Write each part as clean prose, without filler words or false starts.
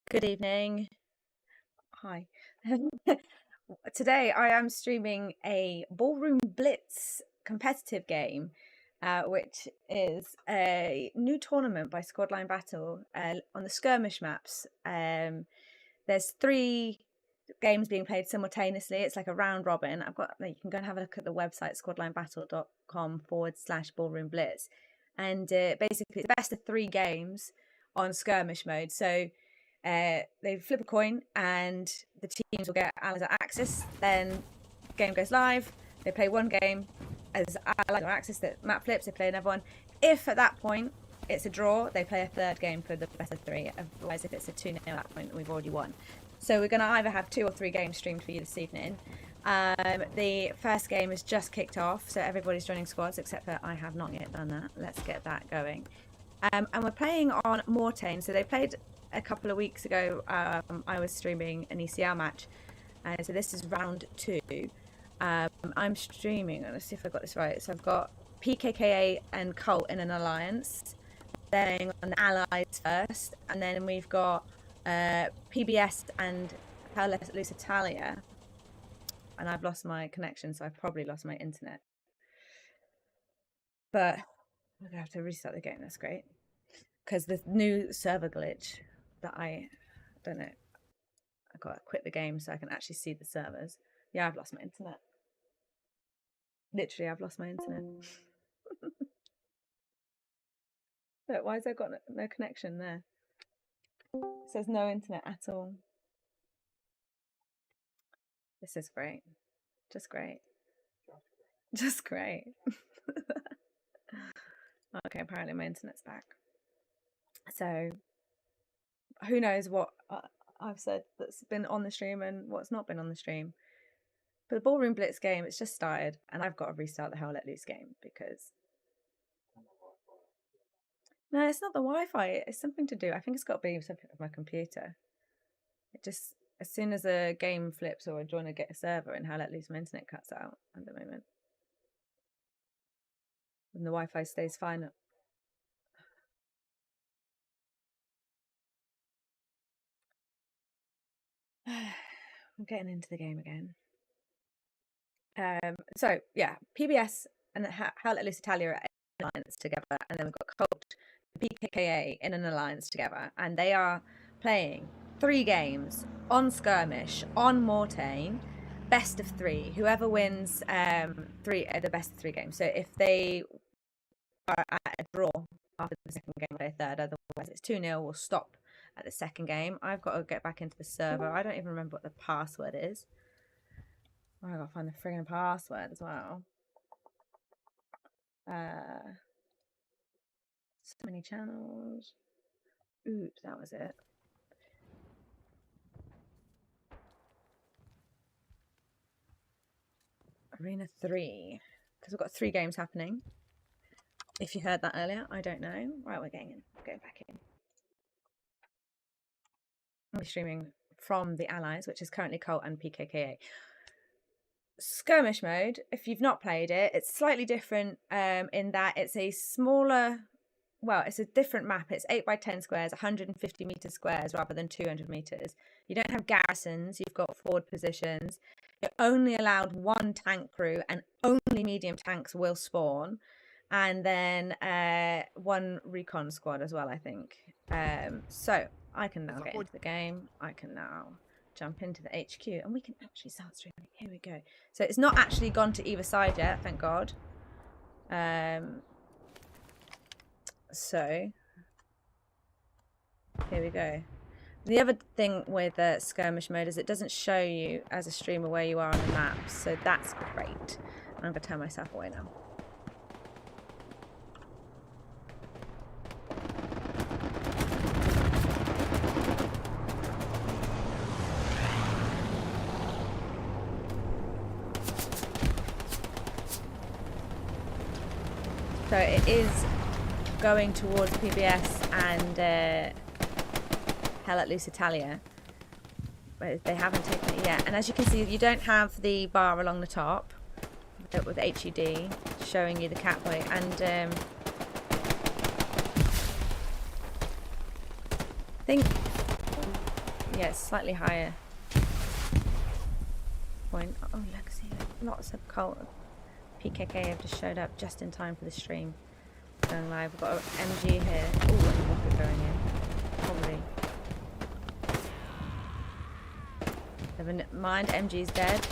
Good evening. Hi. Today I am streaming a Ballroom Blitz competitive game, which is a new tournament by Squadline Battle on the Skirmish maps. There's 3 games being played simultaneously. It's like a round robin. You can go and have a look at the website squadlinebattle.com/Ballroom Blitz, and basically it's the best of 3 games on Skirmish mode. So they flip a coin and the teams will get allies or axis. Then the game goes live. They play one game as allies or axis. The map flips. They play another one. If at that point it's a draw, they play a 3rd game for the best of 3. Otherwise, if it's a 2-0 at that point, we've already won. So we're going to either have 2 or 3 games streamed for you this evening. The first game has just kicked off, so everybody's joining squads, except for I have not yet done that. Let's get that going. And we're playing on Mortain. So they played a couple of weeks ago. I was streaming an ECL match, so this is round 2. I'm streaming, let's see if I got this right. So I've got PKKA and Cult in an alliance, then on the allies first, and then we've got PBS and HLL.ITA, and I've lost my connection, so I've probably lost my internet, but we're gonna have to restart the game. That's great, because the new server glitch that I don't know, I gotta quit the game so I can actually see the servers. Yeah, I've lost my internet. Literally, I've lost my internet. Look, why has there got no connection there? It says no internet at all. This is great. Just great. Just great. Okay, apparently my internet's back. So who knows what I've said that's been on the stream and what's not been on the stream. But the Ballroom Blitz game, it's just started, and I've got to restart the Hell Let Loose game because... No, it's not the Wi-Fi. It's something to do. I think it's got to be something with my computer. It just, as soon as a game flips or I join a server in Hell Let Loose, my internet cuts out at the moment. And the Wi-Fi stays fine. I'm getting into the game again. So yeah, PBS and Hell Let Loose Italia are in an alliance together, and then we've got Cult, PKKA in an alliance together, and they are playing 3 games on Skirmish on Mortain, best of 3. Whoever wins 3 are the best of 3 games. So if they are at a draw after the second game, they'll play a 3rd. Otherwise, it's 2-0. We'll stop at the second game. I've got to get back into the server. I don't even remember what the password is. Oh, I gotta find the friggin' password as well. So many channels. Oops, that was it. Arena 3, because we've got 3 games happening. If you heard that earlier, I don't know. Right, we're going in. Going back in. I'll be streaming from the Allies, which is currently Cult and PKKA. Skirmish mode, if you've not played it, it's slightly different in that it's a smaller, well, it's a different map. It's 8 by 10 squares, 150 meter squares rather than 200 meters. You don't have garrisons, you've got forward positions. You're only allowed 1 tank crew, and only medium tanks will spawn. And then 1 recon squad as well, I think. So I can now get into the game. I can now jump into the HQ, and we can actually start streaming. Here we go. So it's not actually gone to either side yet, thank God. So here we go. The other thing with skirmish mode is it doesn't show you as a streamer where you are on the map, so that's great. I'm going to turn myself away now. So it is going towards PBS and Hell Let Loose Italia, but they haven't taken it yet. And as you can see, you don't have the bar along the top with HUD showing you the catboy. And I think Yeah, it's slightly higher point. Oh, look, see, lots of cult PKKA have just showed up just in time for the stream. Going live. We've got an MG here. Oh, and a rocket going in. Probably. Never mind, MG's dead.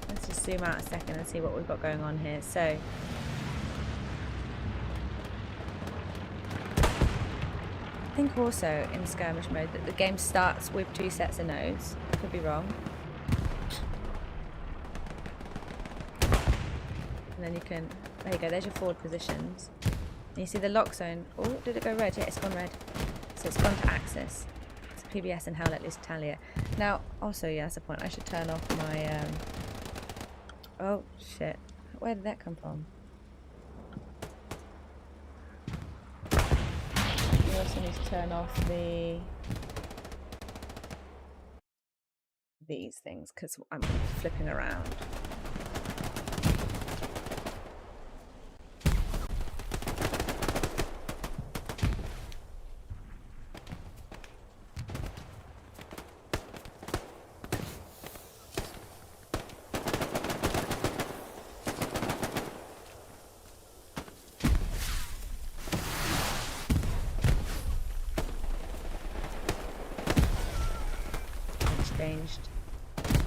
Let's just zoom out a second and see what we've got going on here. So, I think also in skirmish mode that the game starts with 2 sets of nodes. Could be wrong. And then you can, there you go, there's your forward positions. And you see the lock zone. Oh, did it go red? Yeah, it's gone red. So it's gone to Axis. It's PBS and HLL.ITA. Now, also, yeah, that's the point. I should turn off my, oh, shit. Where did that come from? You also need to turn off these things, because I'm flipping around.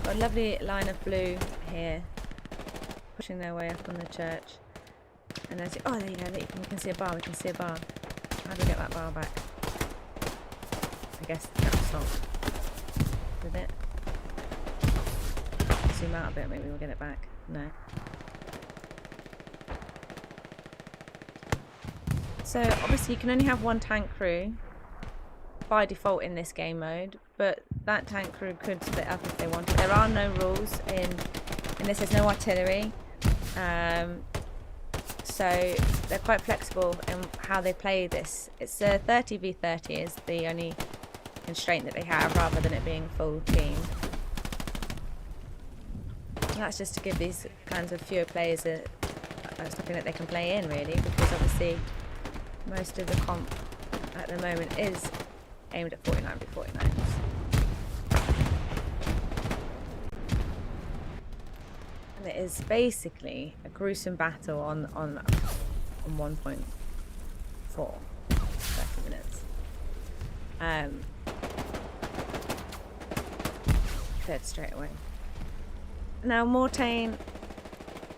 Got a lovely line of blue here, pushing their way up on the church. And as you, oh, there you go, we can see a bar, we can see a bar. How do we get that bar back? I guess that stopped. Did it? Zoom out a bit, maybe we'll get it back. No. So obviously you can only have 1 tank crew by default in this game mode, but that tank crew could split up if they wanted. There are no rules in this. There's no artillery, so they're quite flexible in how they play this. It's 30v30 is the only constraint that they have, rather than it being full team. And that's just to give these kinds of fewer players something that they can play in, really, because obviously most of the comp at the moment is aimed at 49v49s. And it is basically a gruesome battle on 1.4 30 minutes. Dead straight away. Now Mortain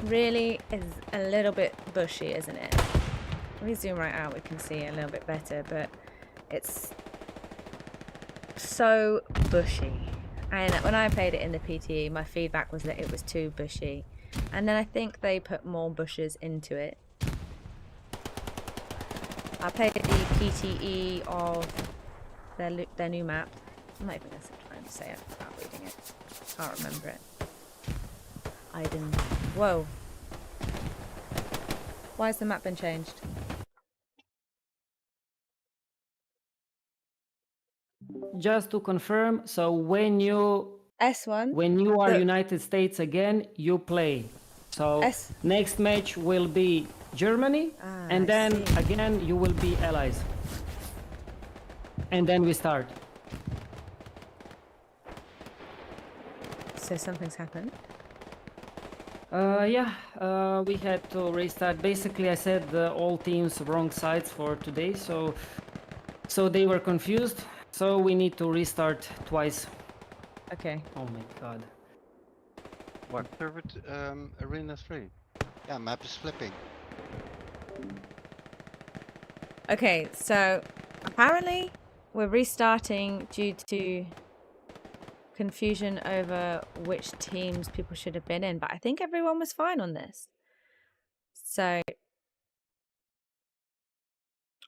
really is a little bit bushy, isn't it? If we zoom right out, we can see a little bit better, but it's so bushy. And when I played it in the PTE, my feedback was that it was too bushy. And then I think they put more bushes into it. I played the PTE of their new map. I'm not even going to try and say it without reading it. Can't remember it. I didn't. Whoa. Why has the map been changed? Just to confirm, so when you S1 are United States again, you play. So next match will be Germany, and then again you will be allies. And then we start. So something's happened? Yeah, we had to restart. Basically, I said all teams wrong sides for today, so they were confused. So we need to restart twice. Okay. Oh my god. What server arena 3? Yeah, map is flipping. Okay, so apparently we're restarting due to confusion over which teams people should have been in, but I think everyone was fine on this. So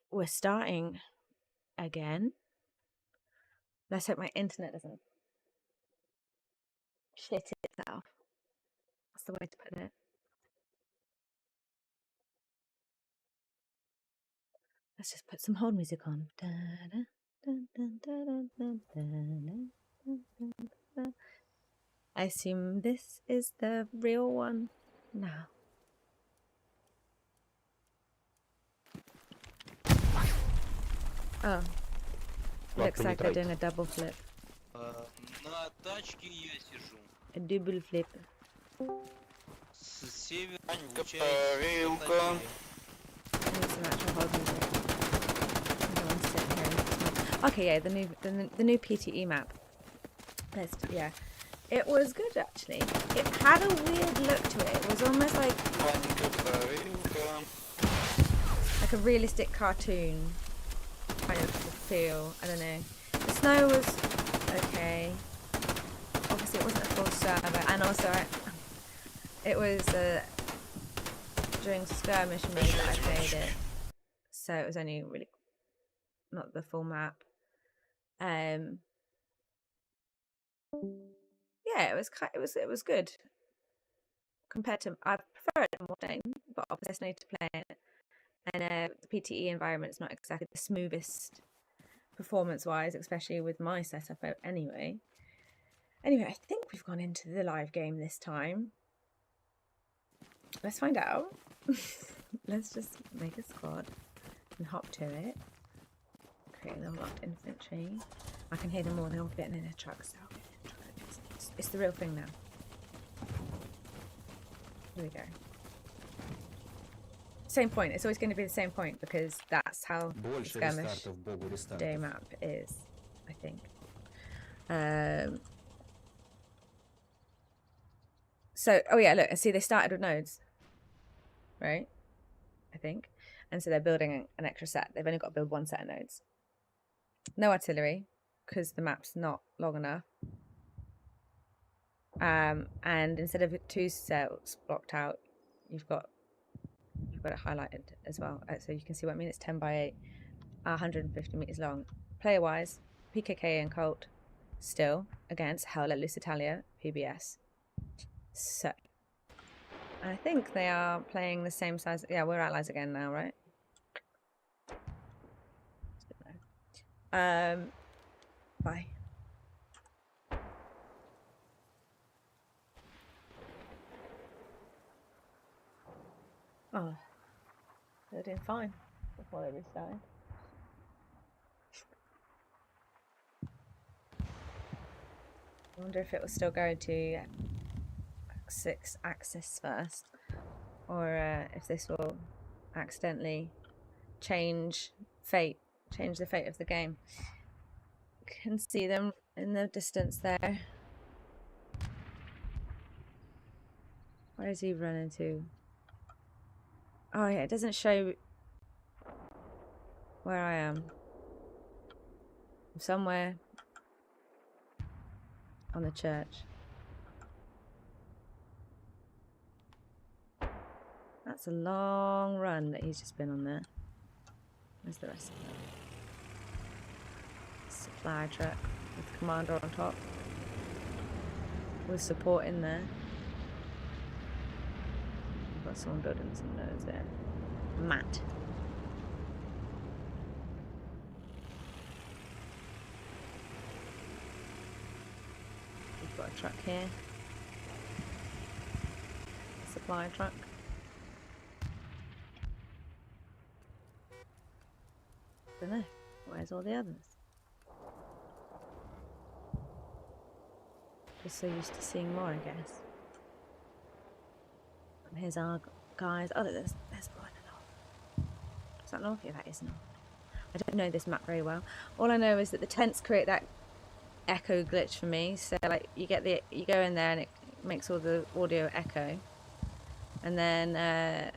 we're starting again. Let's hope my internet doesn't shit itself. That's the way to put it. Let's just put some hold music on. I assume this is the real one now. Oh. Looks like they're doing a double flip. На тачке я сижу. A double flip. С севера получается. Okay, yeah, the new PTE map. Yeah, it was good actually. It had a weird look to it. It was almost like a realistic cartoon kind of feel. I don't know. The snow was okay. Obviously, it wasn't a full server, and also it was during skirmish mode that I played it, so it was only really not the full map. Yeah, it was good compared to, I prefer it to Mortain, but obviously I need to play it, and the PTE environment is not exactly the smoothest performance wise, especially with my setup anyway. I think we've gone into the live game this time. Let's find out. Let's just make a squad and hop to it. Create an unlocked infantry. I can hear them all. They're all getting in their trucks. It's the real thing now. Here we go. Same point. It's always going to be the same point because that's how Skirmish day map is, I think. So, oh yeah, look, see, they started with nodes, right? I think. And so they're building an extra set. They've only got to build one set of nodes. No artillery, because the map's not long enough. And instead of 2 cells blocked out, you've got it highlighted as well. So you can see what I mean. It's 10 by 8, 150 meters long. Player-wise, PKKA and Cult still against HLL.ITA PBS. So, I think they are playing the same size. Yeah, we're allies again now, right? Bye. Oh, they're doing fine before they restarted. I wonder if it was still going to 6 axis first, or if this will accidentally change the fate of the game. Can see them in the distance there. Where is he running to? Oh yeah, it doesn't show where I am. I'm somewhere on the church. That's a long run that he's just been on there. Where's the rest of them? Supply truck with the commander on top. With support in there. We've got someone building some nodes there. Matt. We've got a truck here. A supply truck. I don't know. Where's all the others? Just so used to seeing more, I guess. And here's our guys. Oh, there's one north. Is that north? Yeah, that is north. I don't know this map very well. All I know is that the tents create that echo glitch for me. So like you go in there and it makes all the audio echo. And then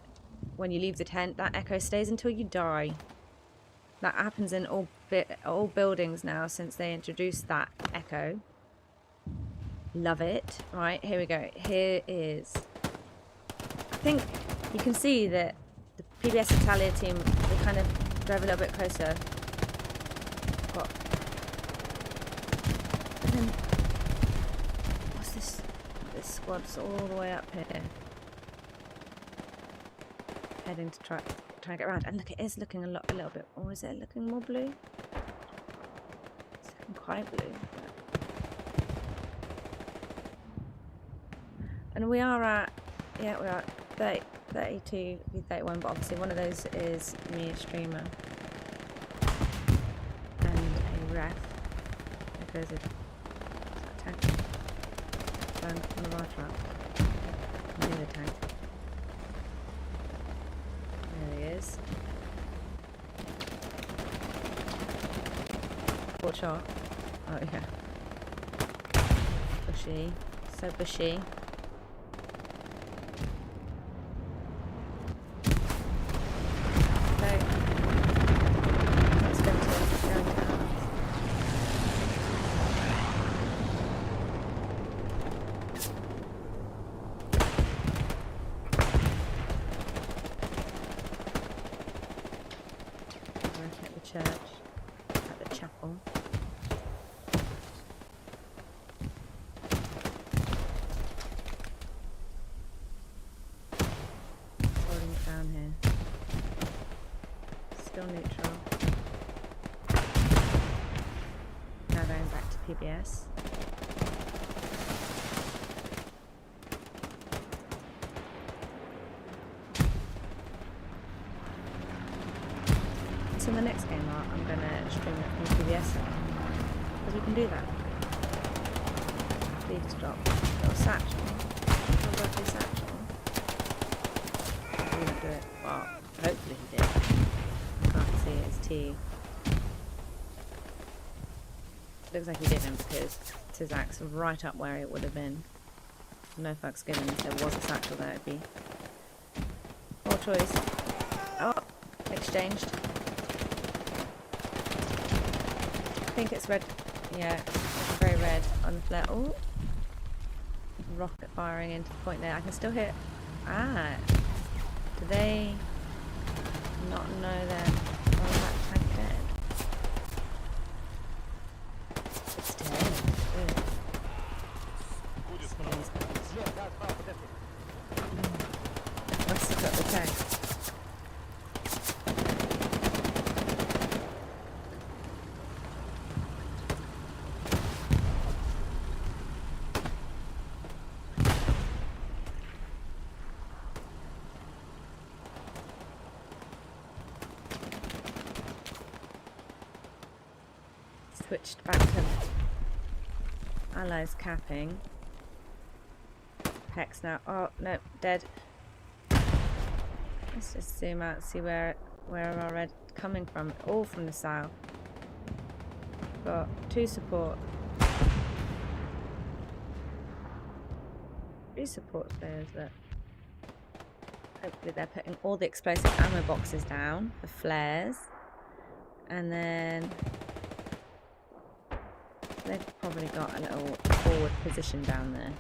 when you leave the tent, that echo stays until you die. That happens in all buildings now since they introduced that echo. Love it. Right, here we go. Here is... I think you can see that the PBS Italia team, they kind of drove a little bit closer. Got... And then... What's this? This squad's all the way up here. Heading to try and get around. And look, it is looking a little bit... Or is it looking more blue? It's looking quite blue. And we are at... Yeah, we're at 32 v 31, but obviously one of those is me, a streamer. ref. There goes a tank. Going on the right track. Near the tank. There he is. What shot? Oh yeah. Bushy. So bushy. Okay. Let's go to downtown. At the church. At the chapel. Down here. Still neutral. Now going back to PBS. So the next game I'm going to stream it from PBS because we can do that. Please drop. Little satchel. Little lovely satchel. He didn't do it. Well, hopefully he did. Can't see his T. Looks like he didn't because Tizak's right up where it would have been. No fucks given if there was a satchel there, it'd be. More choice. Oh, exchanged. I think it's red. Yeah, it's very red on the flare. Oh, rocket firing into the point there. I can still hit. Ah. Do they not know they're on that tank dead? It's dead. Good. Must have got the tank. Switched back to allies capping. Hex now. Oh no, dead. Let's just zoom out, see where our red coming from. All from the south. Got 2 support. 3 support players that hopefully they're putting all the explosive ammo boxes down for flares. And then they've probably got a little forward position down there.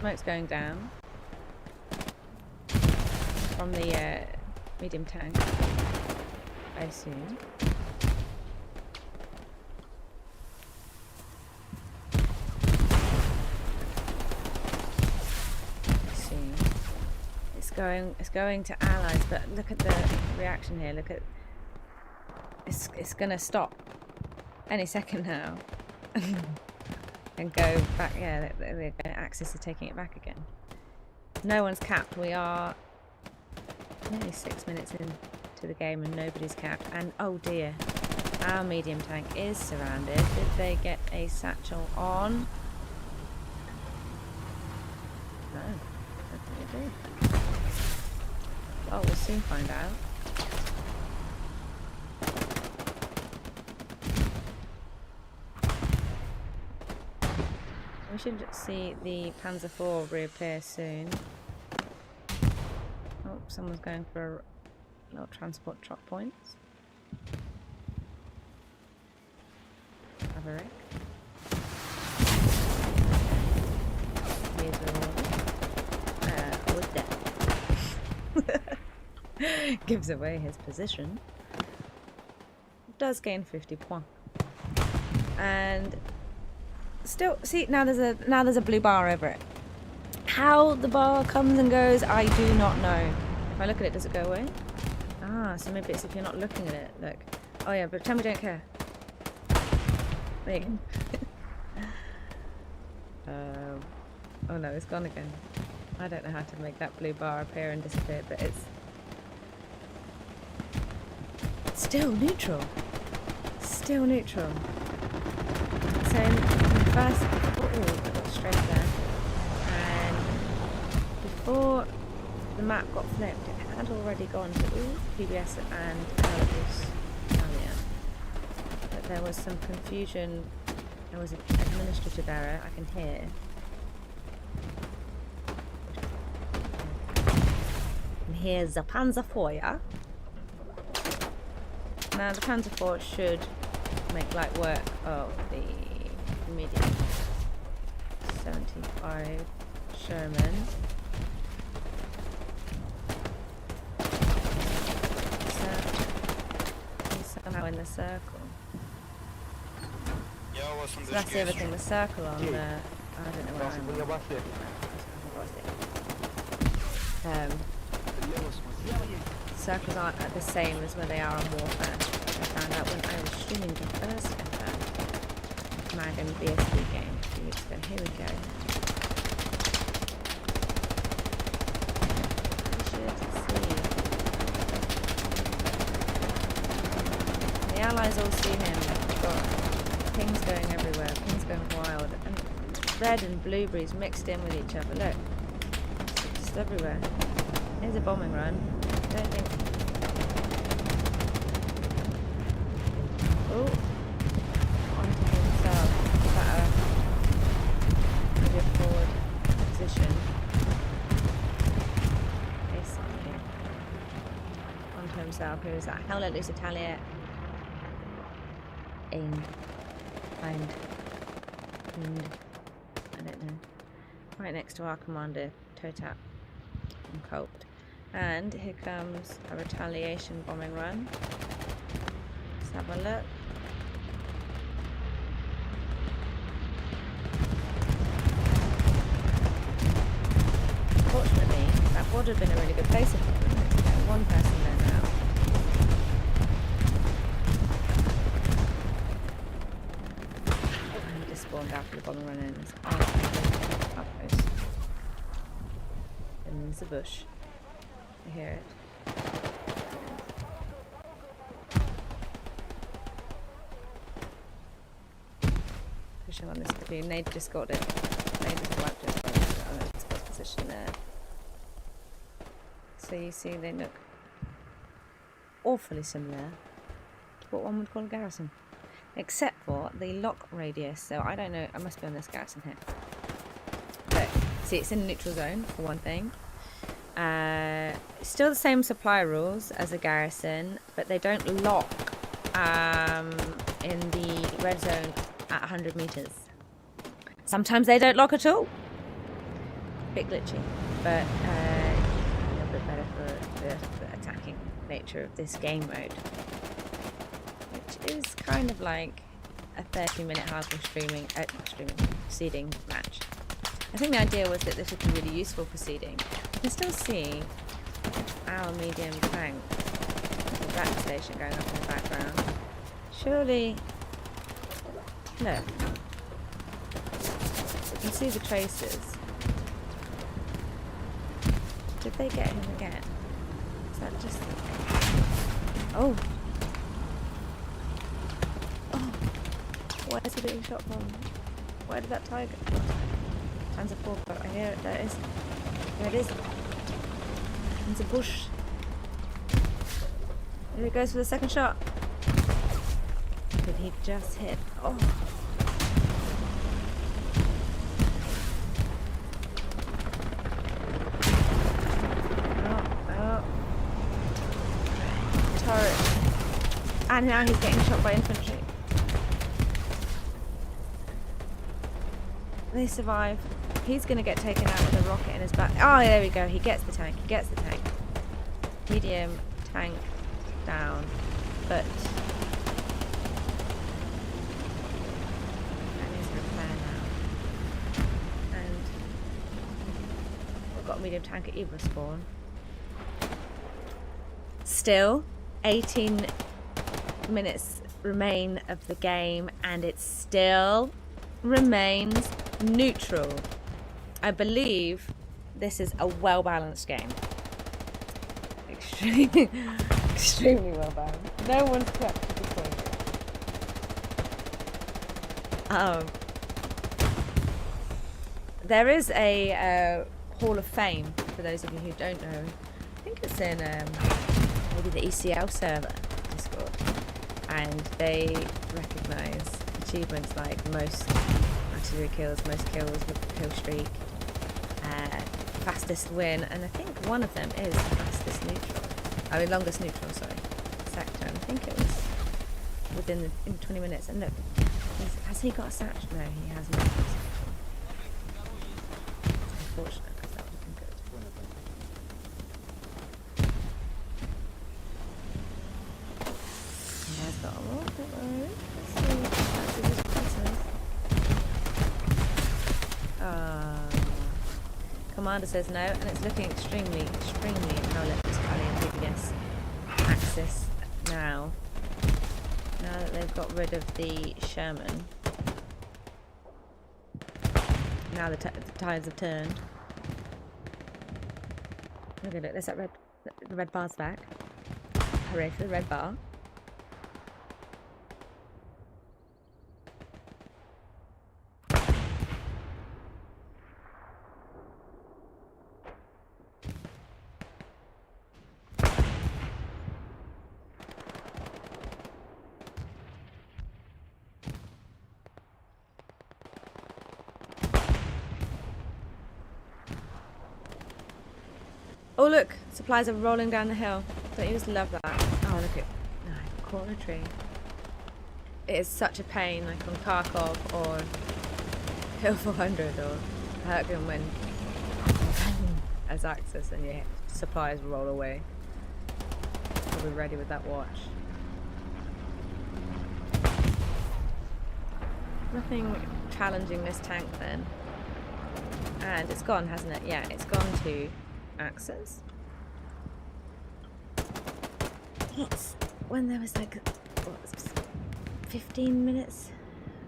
Smoke's going down from the medium tank, I assume. It's going to allies, but look at the reaction here. Look at it's gonna stop any second now and go back. Yeah, they're Axis are taking it back again. No one's capped. We are nearly 6 minutes into the game and nobody's capped. And oh dear, our medium tank is surrounded. Did they get a satchel on? No, I don't think they did. Oh, we'll soon find out. We should see the Panzer IV reappear soon. Oh, someone's going for a little transport drop points. Maverick. Here's the order. With death. Gives away his position. Does gain 50 points. And still, see, now there's a blue bar over it. How the bar comes and goes, I do not know. If I look at it, does it go away? Ah, so maybe it's if you're not looking at it. Look. Oh yeah, but tell me you don't care. There you go. Oh no, it's gone again. I don't know how to make that blue bar appear and disappear, but it's still neutral. Still neutral. So in the first, I got straight there, and before the map got flipped, it had already gone to PBS and Italia. But there was some confusion. There was an administrative error. I can hear. And here's the Panzerfeuer. Now the Panzerfeuer should make light work of the medium 75 Sherman. He's somehow in the circle. So that's the other thing, the circle on the... I don't know where I'm... circles aren't the same as where they are on Warfare. I found out when I was streaming the first ever Mag and BSD game a few weeks ago. Here we go. The allies all see him. We've got pings going everywhere, pings going wild, and red and blueberries mixed in with each other. Look, it's just everywhere. Here's a bombing run. I don't think. Oh, onto himself. Better. Maybe a forward position. Basically, onto himself. Who is that? HLL.ITA aim. Find. I don't know. Right next to our commander, Totap and Colt. And here comes a retaliation bombing run. Let's have a look. Fortunately, that would have been a really good place if it was one person there now. And he just spawned after the bombing run ends. Outpost. And there's a bush. I hear it. Pushing on this platoon. They just got it. They just wiped it. Oh, it's got position there. So you see they look awfully similar to what one would call a garrison. Except for the lock radius. So I don't know, I must be on this garrison here. But see, it's in the neutral zone for one thing. Still the same supply rules as a garrison, but they don't lock in the red zone at 100 meters. Sometimes they don't lock at all. Bit glitchy, but a little bit better for the attacking nature of this game mode, which is kind of like a 30-minute hardcore seeding match. I think the idea was that this would be really useful for seeding. You can still see our medium tank with the back station going up in the background. Surely, look, you can see the traces. Did they get him again? Is that just... Oh! Oh! Where is he being shot from? Where did that tiger... Hands are full, but I hear it. There it is. There it is. It's a bush. There it goes for the second shot. Did he just hit? Oh. Oh. Turret. And now he's getting shot by infantry. They survive. He's going to get taken out with a rocket in his back. Oh, there we go. He gets the tank. He gets the tank. Medium tank down. But that needs repair now. And we've got a medium tank at Evo spawn. Still, 18 minutes remain of the game, and it still remains neutral. I believe this is a well-balanced game. Extremely well-balanced. No one's collected the point. There is a Hall of Fame, for those of you who don't know. I think it's in maybe the ECL server Discord, and they recognise achievements like most artillery kills, most kills with the kill streak, fastest win, and I think one of them is fastest neutral. I mean, longest neutral, sorry, sector. And I think it was within 20 minutes. And look, has he got a satch? No, he hasn't. Unfortunate, because that would have been good. He has got a roll, don't worry. Let's see what his Commander says no, and it's looking extremely HLL.ITA PBS axis now. Now that they've got rid of the Sherman. Now the tides have turned. Okay, look, there's that the red bar's back. Hooray for the red bar. Oh look, supplies are rolling down the hill. Don't you just love that? Oh look at corner tree. It is such a pain, like on Kharkov or Hill 400 or Herkin when as Axis and your supplies roll away. I'll be ready with that watch. Nothing challenging this tank then. And it's gone, hasn't it? Yeah, it's gone to Axis. It's when there was like, what, 15 minutes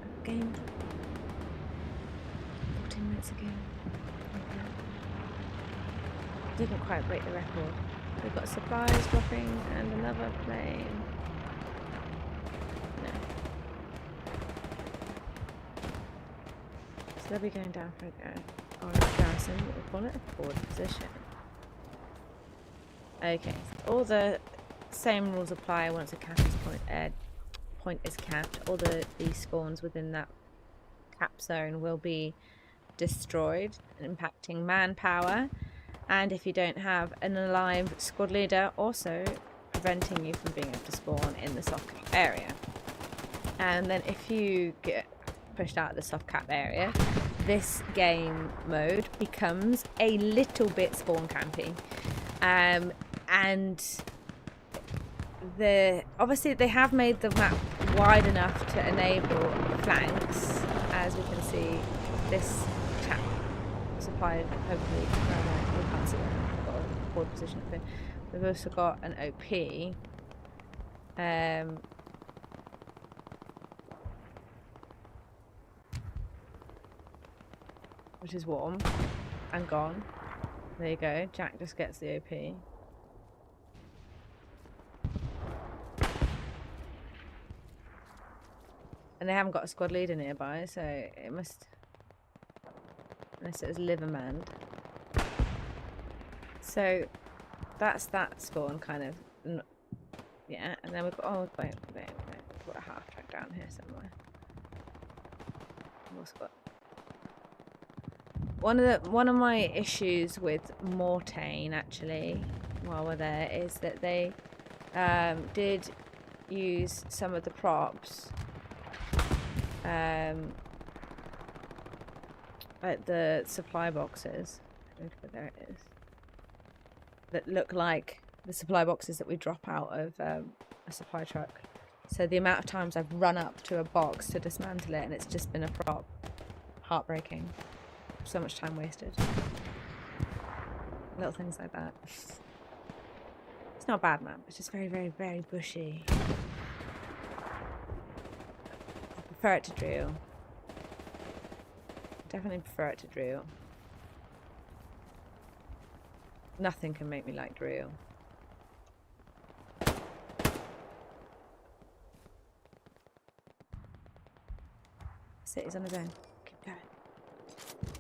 of game? 14 minutes of game. Didn't quite break the record. We've got supplies dropping and another plane. No. So they'll be going down for a garrison, what we call it, a forward position. Okay, so all the same rules apply once a captain's point is capped. All the spawns within that cap zone will be destroyed, impacting manpower, and if you don't have an alive squad leader, also preventing you from being able to spawn in the soft cap area. And then if you get pushed out of the soft cap area, this game mode becomes a little bit spawn campy. And obviously they have made the map wide enough to enable flanks, as we can see this chap supplied, hopefully we can't see that, I've got a forward position up here. We've also got an OP, which is warm and gone. There you go, Jack just gets the OP. And they haven't got a squad leader nearby, so it must, unless it was Livermand. So that's that spawn kind of, yeah. And then we've got, oh wait, we've got a half track down here somewhere. We've also got one of my issues with Mortain, actually, while we're there, is that they did use some of the props, like the supply boxes. There it is. That look like the supply boxes that we drop out of a supply truck. So the amount of times I've run up to a box to dismantle it and it's just been a prop. Heartbreaking. So much time wasted. Little things like that. It's not a bad map. It's just very, very, very bushy. I prefer it to drill. Definitely prefer it to drill. Nothing can make me like drill. He's on his own. Keep going.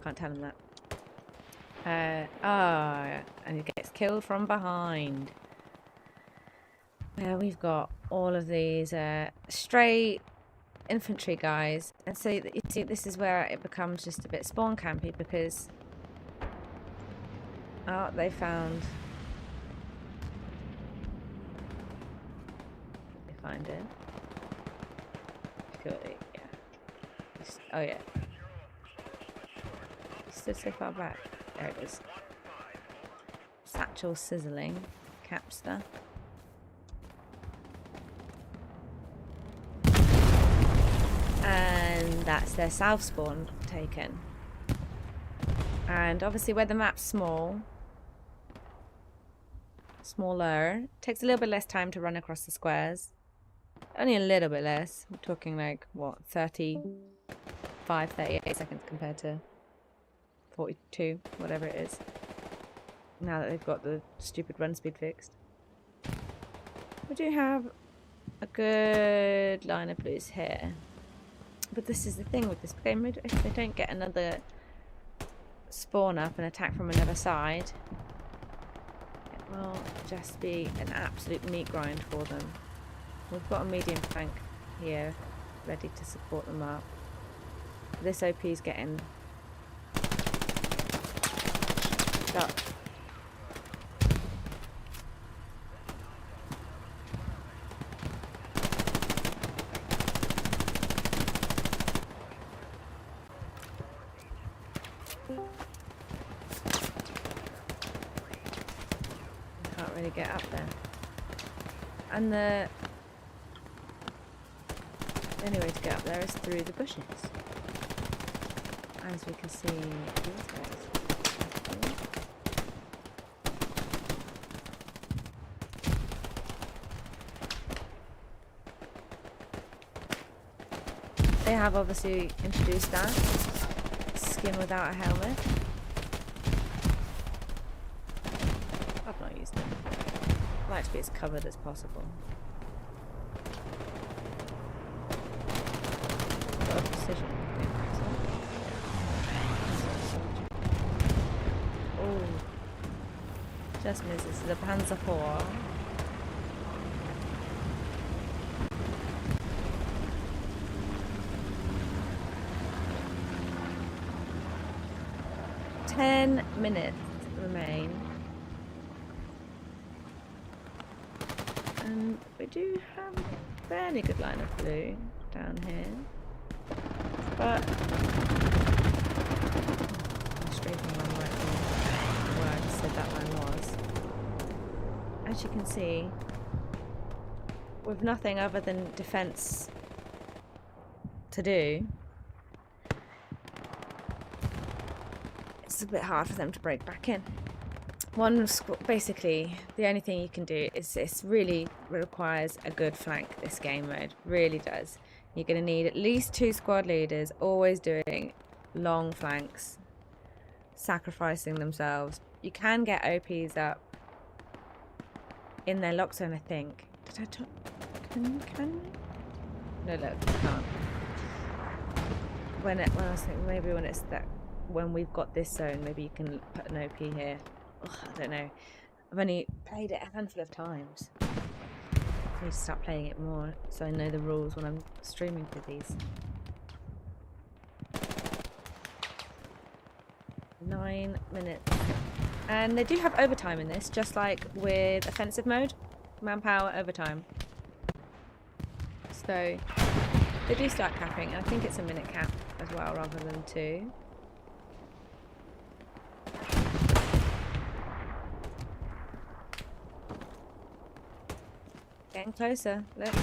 Can't tell him that. And he gets killed from behind. We've got all of these stray infantry guys, and so you see, this is where it becomes just a bit spawn campy because they found. They find it. Surely, yeah. Oh yeah. He stood so far back. There it is. Satchel sizzling. Capster. And that's their south spawn taken. And obviously where the map's smaller, it takes a little bit less time to run across the squares. Only a little bit less. I'm talking like, what, 38 seconds compared to 42, whatever it is. Now that they've got the stupid run speed fixed. We do have a good line of blues here. But this is the thing with this game, if they don't get another spawn up and attack from another side, it will just be an absolute meat grind for them. We've got a medium flank here, ready to support them up. This OP is getting stuck. Can't really get up there. And the only way to get up there is through the bushes. As we can see these guys. They have obviously introduced that. Skin without a helmet. I've not used it. I like to be as covered as possible. Got a precision. Oh, just misses the Panzer IV. Ten minutes remain, and we do have a fairly good line of blue down here, but I'm straightening my right where I just said that line was. As you can see, with nothing other than defense to do, it's a bit hard for them to break back in. Basically, the only thing you can do is this really requires a good flank, this game mode. Really does. You're going to need at least 2 squad leaders, always doing long flanks, sacrificing themselves. You can get OPs up in their lock zone, I think. Did I talk? Can we? No, look, you can't. When I was thinking maybe when it's that, when we've got this zone, maybe you can put an OP here. Ugh, I don't know. I've only played it a handful of times. I need to start playing it more so I know the rules when I'm streaming for these. 9 minutes. And they do have overtime in this, just like with offensive mode. Manpower overtime. So they do start capping, and I think it's a minute cap as well rather than 2. Getting closer, look.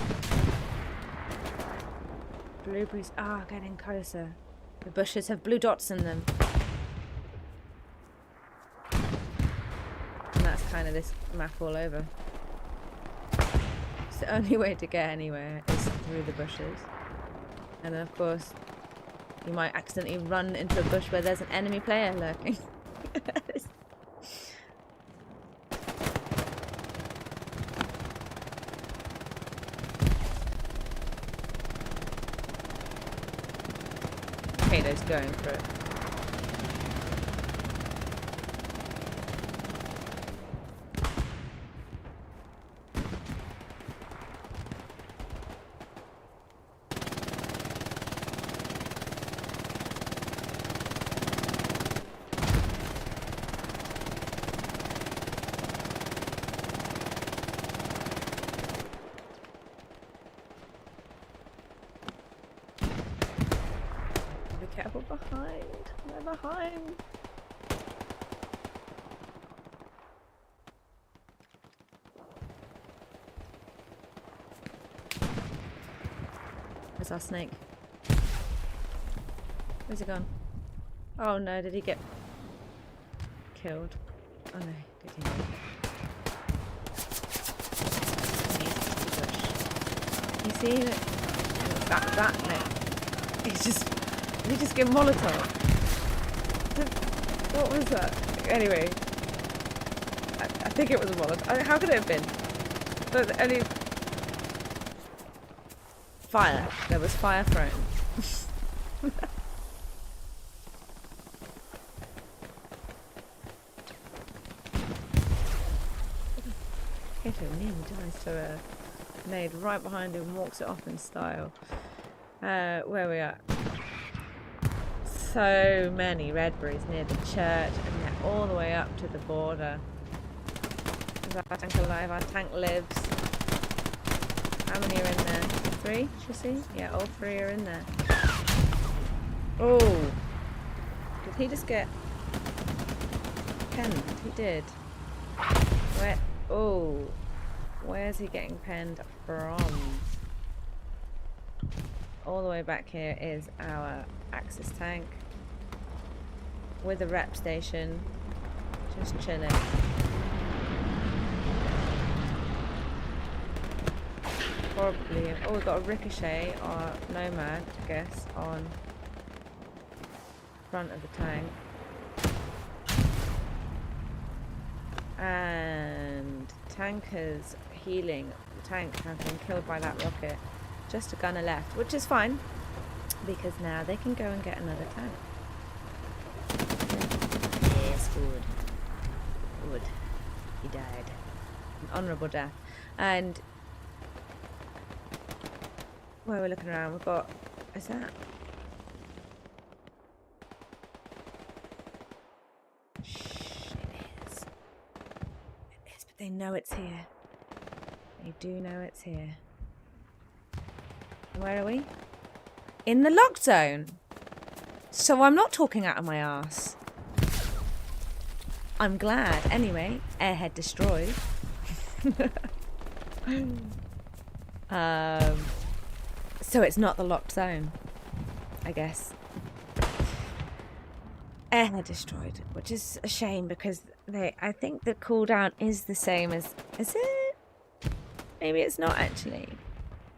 Blueberries are getting closer. The bushes have blue dots in them. And that's kind of this map all over. It's the only way to get anywhere is through the bushes. And then, of course, you might accidentally run into a bush where there's an enemy player lurking. Kato's going for it. Careful behind. They're behind. Where's our snake? Where's he gone? Oh no, did he get killed? Oh no, did he not? You see that no. He's just Did he just get Molotov? What was that? Anyway, I think it was a Molotov. How could it have been? But only fire. There was fire thrown. Kato nearly dies to a nade right behind him, walks it off in style. Where are we at? So many Redberries near the church, and they're all the way up to the border. Is our tank alive? Our tank lives. How many are in there? 3, you see? Yeah, all 3 are in there. Oh! Did he just get penned? He did. Where? Oh! Where's he getting penned from? All the way back here is our Axis tank with a rep station, just chilling. Probably. Oh, we've got a ricochet or nomad, I guess, on front of the tank. And tankers healing. The tank have been killed by that rocket. Just a gunner left, which is fine, because now they can go and get another tank. Yes, good. Good. He died. An honourable death. And where we're looking around, we've got... Is that? Shh, it is. It is, but they know it's here. They do know it's here. Where are we? In the lock zone. So I'm not talking out of my arse. I'm glad. Anyway, airhead destroyed. So it's not the locked zone, I guess. Airhead destroyed, which is a shame because I think the cooldown is the same as... Is it? Maybe it's not actually.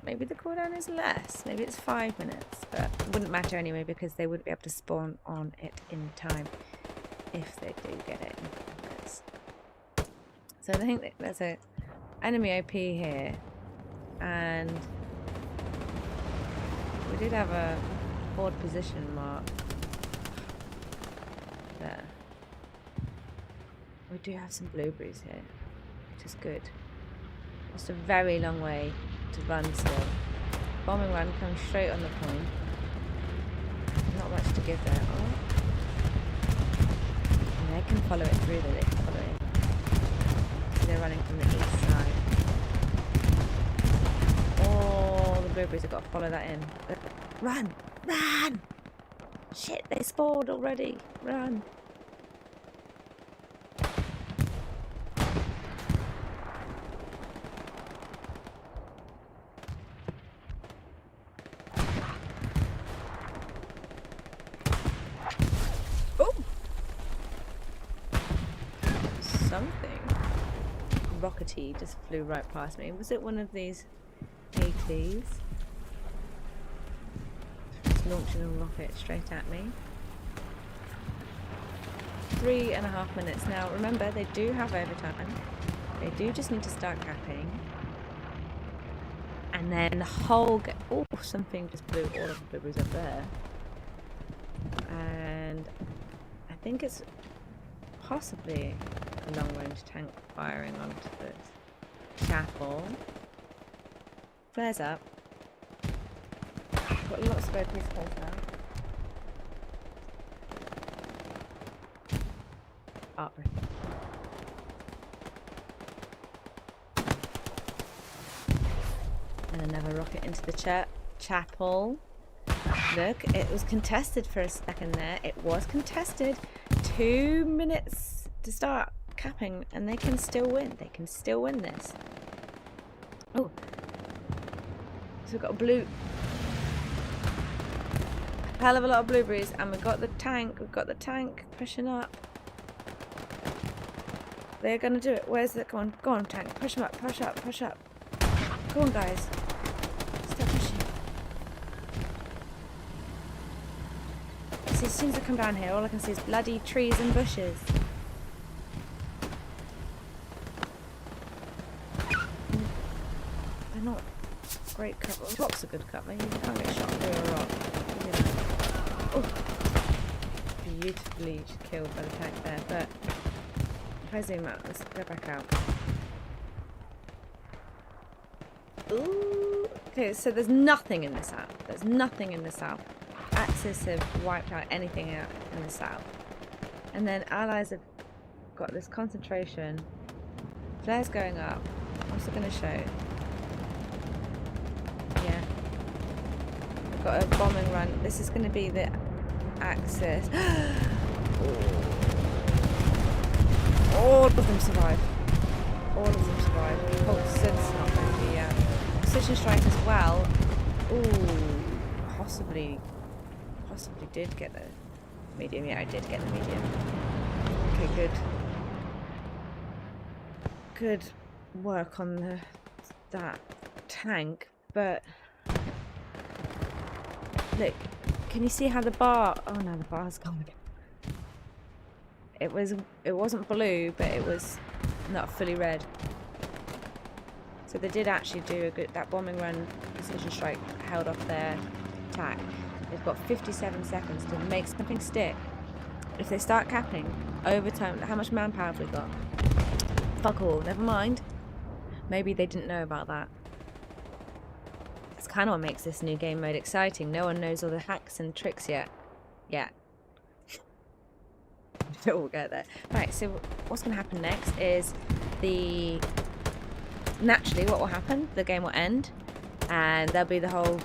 Maybe the cooldown is less. Maybe it's 5 minutes, but it wouldn't matter anyway because they wouldn't be able to spawn on it in time if they do get it in 5 minutes. So I think that there's a enemy OP here, and we did have a board position mark there. We do have some blueberries here, which is good. It's a very long way to run still. Bombing run comes straight on the point. Not much to give there. Oh. And they can follow it through though, they can follow it. They're running from the east side. All the blueberries have got to follow that in. Run! Run! Shit, they spawned already. Run! rockety just flew right past me. Was it one of these ATs? Just launching a rocket straight at me. 3.5 minutes. Now remember, they do have overtime. They do just need to start capping. And then the whole oh, something just blew all of the blueberries up there. And I think it's possibly a long-range tank firing onto the chapel. Flares up. Got lots of open space now. Opera. And another rocket into the chapel. Look, it was contested for a second there. It was contested. 2 minutes to start capping, and they can still win. They can still win this. Oh, so we've got a blue. A hell of a lot of blueberries, and we've got the tank. We've got the tank pushing up. They're gonna do it. Where's it? Go on, tank. Push them up. Push up. Push up. Go on, guys. Stop pushing. See, as soon as I come down here, all I can see is bloody trees and bushes. They're not great cover. Well, rock's a good cover. You can't get shot through a rock. Oh, beautifully killed by the tank there. But if I zoom out, let's go back out. Ooh. Okay, so there's nothing in the south. There's nothing in the south. Axis have wiped out anything out in the south. And then Allies have got this concentration. Flares going up. What's it going to show? Yeah. We've got a bombing run. This is going to be the Axis. All of them survive. All of them survive. Colson's not going to be precision strike as well. Ooh, possibly did get the medium. Yeah, I did get the medium. Okay, good. Good work on that tank, but look, can you see how the bar? Oh no, the bar's gone again. It wasn't blue, but it was not fully red. So they did actually do a good. That bombing run precision strike held off their attack. They've got 57 seconds to make something stick. If they start capping overtime, how much manpower have we got? Fuck all. Never mind. Maybe they didn't know about that. That's kind of what makes this new game mode exciting. No one knows all the hacks and tricks yet. We'll get there. Right, so what's going to happen next is naturally what will happen, the game will end and there'll be the whole,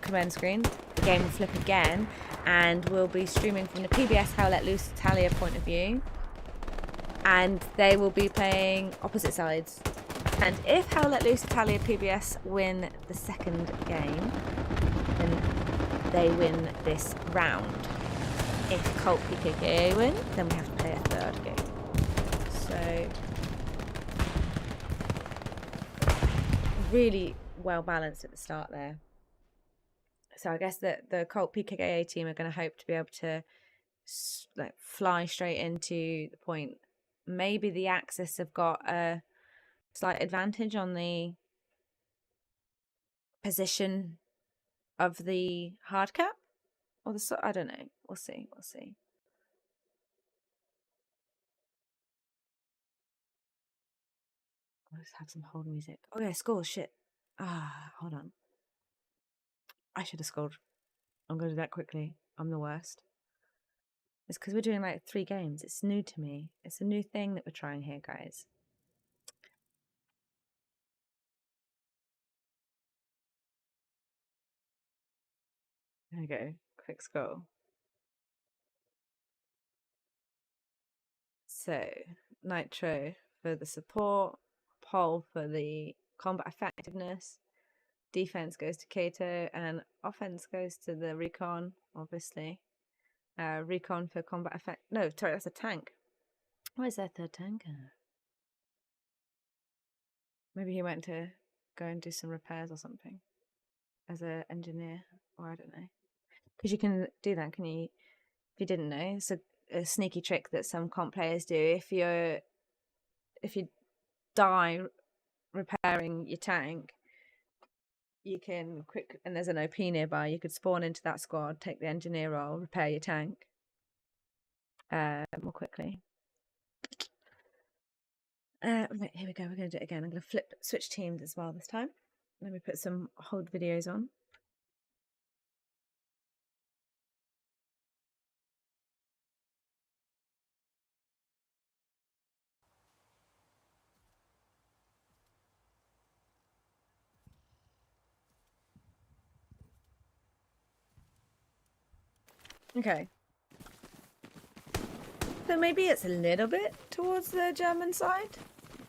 command screen. The game will flip again and we'll be streaming from the PBS HLL.ITA point of view, and they will be playing opposite sides. And if HLL.ITA PBS win the second game, then they win this round. If Cult PKKA win, then we have to play a third game. So really well balanced at the start there. So I guess that the Cult PKKA team are going to hope to be able to fly straight into the point. Maybe the Axis have got a slight advantage on the position of the hard cap, or I don't know. We'll see. Let's have some hold music. Oh yeah, score. Shit. Hold on. I should have scored. I'm going to do that quickly. I'm the worst. It's because we're doing 3 games. It's new to me. It's a new thing that we're trying here, guys. There we go. Quick score. So, Nitro for the support, Pole for the combat effectiveness, defense goes to Kato, and offense goes to the Recon, obviously. Recon for combat effect. No, sorry, that's a tank. Why is there a third tank? Maybe he went to go and do some repairs or something as an engineer, or I don't know. Because you can do that, can you? If you didn't know, it's a sneaky trick that some comp players do. If you die repairing your tank, you can and there's an OP nearby, you could spawn into that squad, take the engineer role, repair your tank more quickly. Right, here we go. We're going to do it again. I'm going to switch teams as well this time. Let me put some hold videos on. Okay. So maybe it's a little bit towards the German side,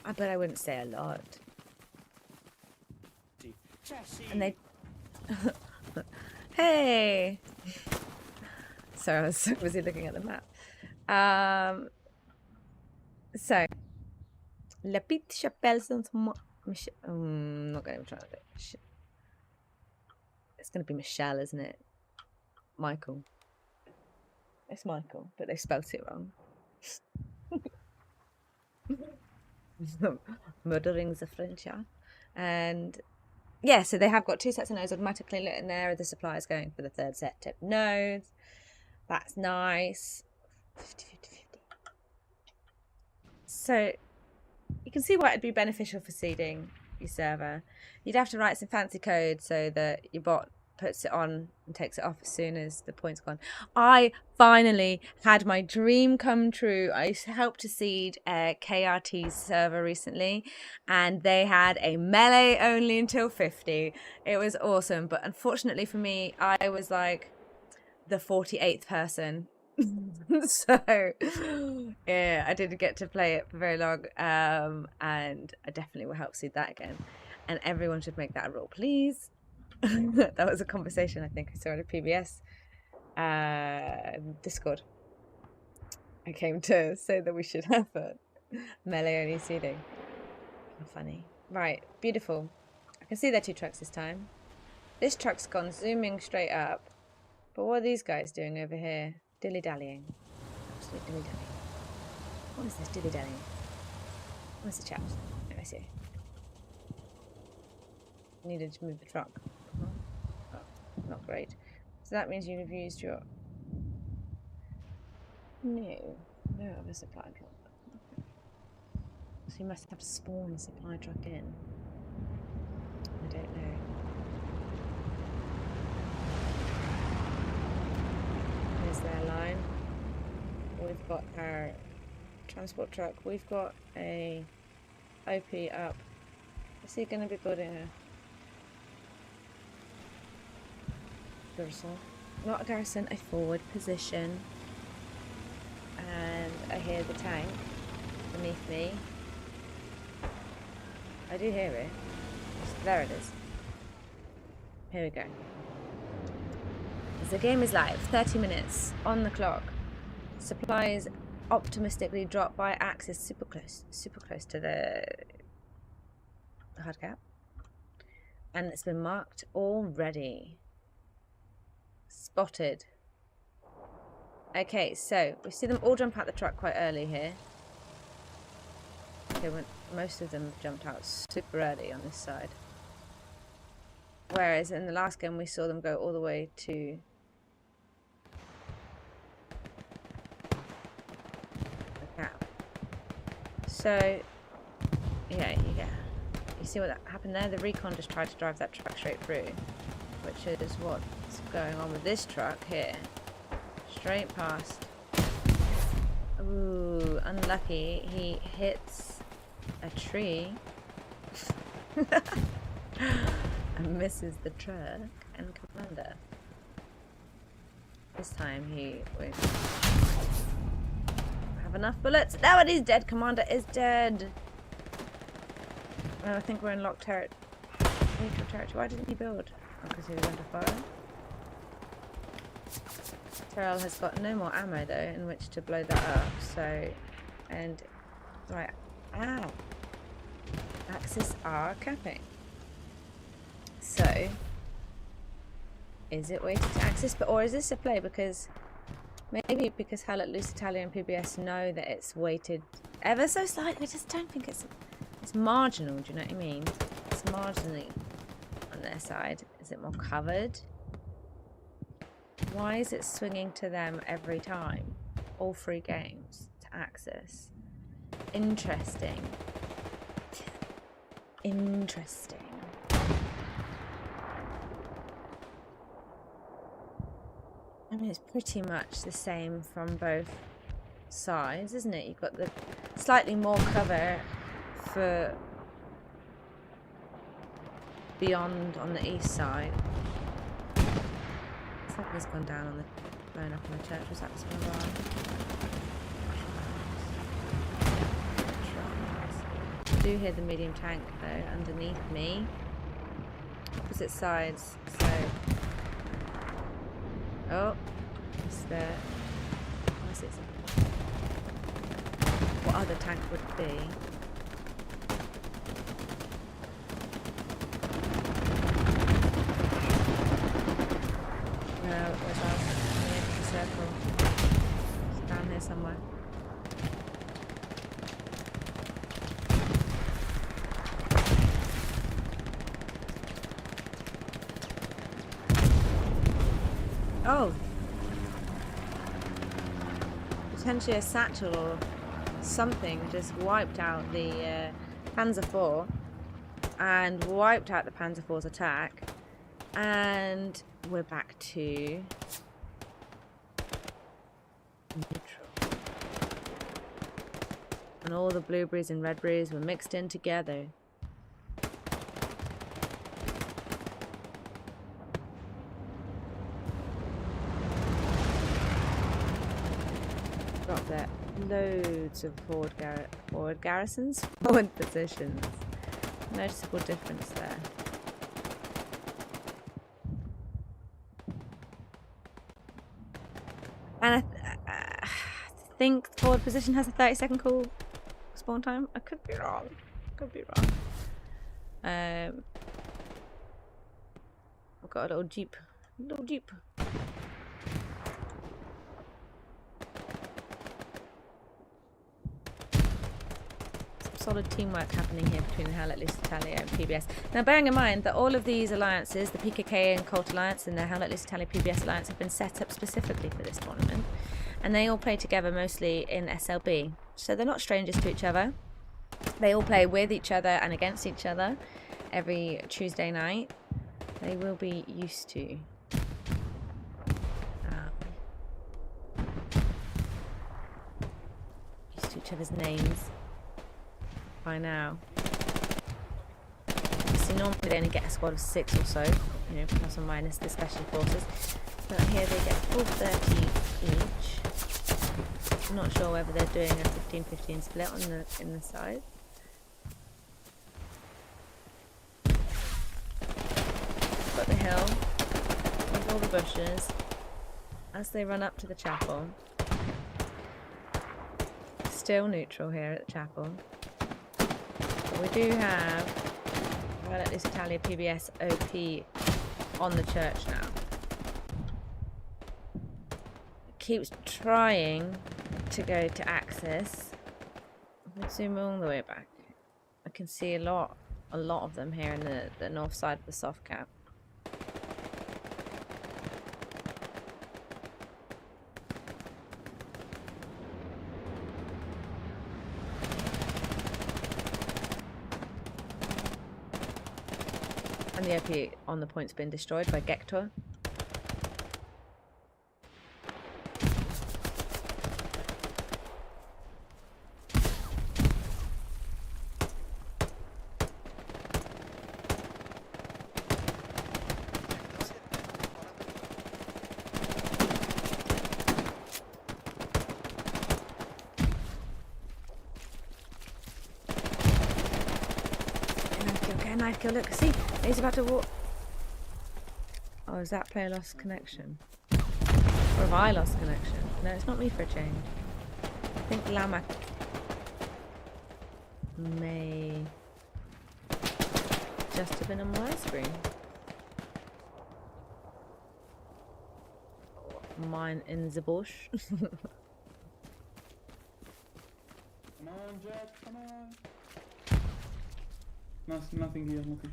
but I wouldn't say a lot. And they... Hey! Sorry, I was so busy looking at the map. So, La Petite Chapelle I'm not going to try to do it. It's going to be Michelle, isn't it? Michael. It's Michael, but they spelt it wrong. Murdering the French, yeah. And yeah, so they have got 2 sets of nodes automatically lit in there. The supplier's going for the 3rd set of nodes. That's nice. 50, 50, 50. So you can see why it'd be beneficial for seeding your server. You'd have to write some fancy code so that your bot puts it on and takes it off as soon as the point's gone. I finally had my dream come true. I helped to seed KRT's server recently, and they had a melee only until 50. It was awesome, but unfortunately for me, I was like the 48th person. So yeah, I didn't get to play it for very long, and I definitely will help seed that again. And everyone should make that a rule, please. That was a conversation I think I saw in a PBS Discord. I came to say that we should have a melee only seeding. How funny. Right, beautiful. I can see there are 2 trucks this time. This truck's gone zooming straight up. But what are these guys doing over here? Dilly-dallying. Absolute dilly-dallying. What is this dilly-dallying? Where's the chaps? Oh, I see. Needed to move the truck. Oh, not great. So that means you've used your... No other supply truck. So you must have to spawn a supply truck in. I don't know. There's their line. We've got our transport truck. We've got a OP up. Is he going to be building a garrison? Not a garrison, a forward position. And I hear the tank beneath me. I do hear it. There it is. Here we go. The game is live. 30 minutes on the clock. Supplies optimistically drop by axis, super close to the hard cap. And it's been marked already. Spotted. Okay, so we see them all jump out the truck quite early here. Okay, most of them have jumped out super early on this side. Whereas in the last game we saw them go all the way to the cap. So yeah, you see what happened there? The recon just tried to drive that truck straight through, which is what's going on with this truck here. Straight past. Ooh, unlucky. He hits a tree and misses the truck and commander. This time he won't have enough bullets. Now he's dead. Commander is dead. Oh, I think we're in locked territory. Neutral territory. Why didn't he build? Oh, because he was under fire. Terrell has got no more ammo though in which to blow that up, so, and, right, ow, Axis are capping. So, is it weighted to Axis? Or is this a play because maybe because HLL.ITA and PBS know that it's weighted ever so slightly? I just don't think it's marginal. Do you know what I mean? It's marginally on their side. Is it more covered? Why is it swinging to them every time? All 3 games to Axis. Interesting. Interesting. I mean, it's pretty much the same from both sides, isn't it? You've got the slightly more cover for beyond on the east side. Something's gone down on the blown up on the church. Was that just one of our trucks? I do hear the medium tank though underneath me. Opposite sides, so oh, it's there. Unless it's what other tank would it be? No, where's ours? On the edge of the circle. It's down here somewhere. Oh! Potentially a satchel or something just wiped out the Panzer IV and wiped out the Panzer IV's attack, and we're back to neutral. And all the blueberries and redberries were mixed in together. Got there loads of forward garrisons, forward positions. Noticeable difference there. And I think forward position has a 30-second cool spawn time. I could be wrong. I've got a little jeep. Solid teamwork happening here between the HLL.ITA and PBS. Now, bearing in mind that all of these alliances, the PKKA and Cult Alliance and the HLL.ITA PBS Alliance, have been set up specifically for this tournament, and they all play together mostly in SLB, so they're not strangers to each other. They all play with each other and against each other every Tuesday night. They will be used to each other's names by now. So normally they only get a squad of 6 or so, you know, plus or minus the special forces. But here they get full 30 each. I'm not sure whether they're doing a 15-15 split on in the side. Got the hill with all the bushes as they run up to the chapel. Still neutral here at the chapel. We do have, well, at least HLL.ITA PBS OP on the church now. It keeps trying to go to Axis. Let's zoom all the way back. I can see a lot of them here in the north side of the soft cap. And the OP on the point's been destroyed by Gektor. Knife kill, look, see, he's about to walk. Oh, is that player lost connection? Or have I lost connection? No, it's not me for a change. I think Lamak may Just have been on my screen. Mine in the bush. Come on, Jack, come on. Nothing here, nothing.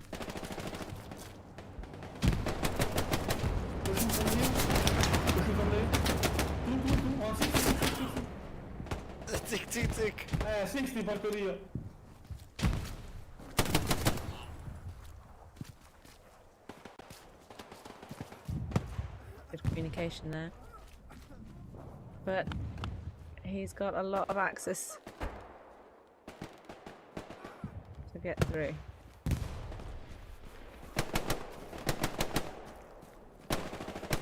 Pushing from here. Pushing from there. Two. Oh, 60. Tick. 60 Valkyria. Good communication there. But he's got a lot of access to get through.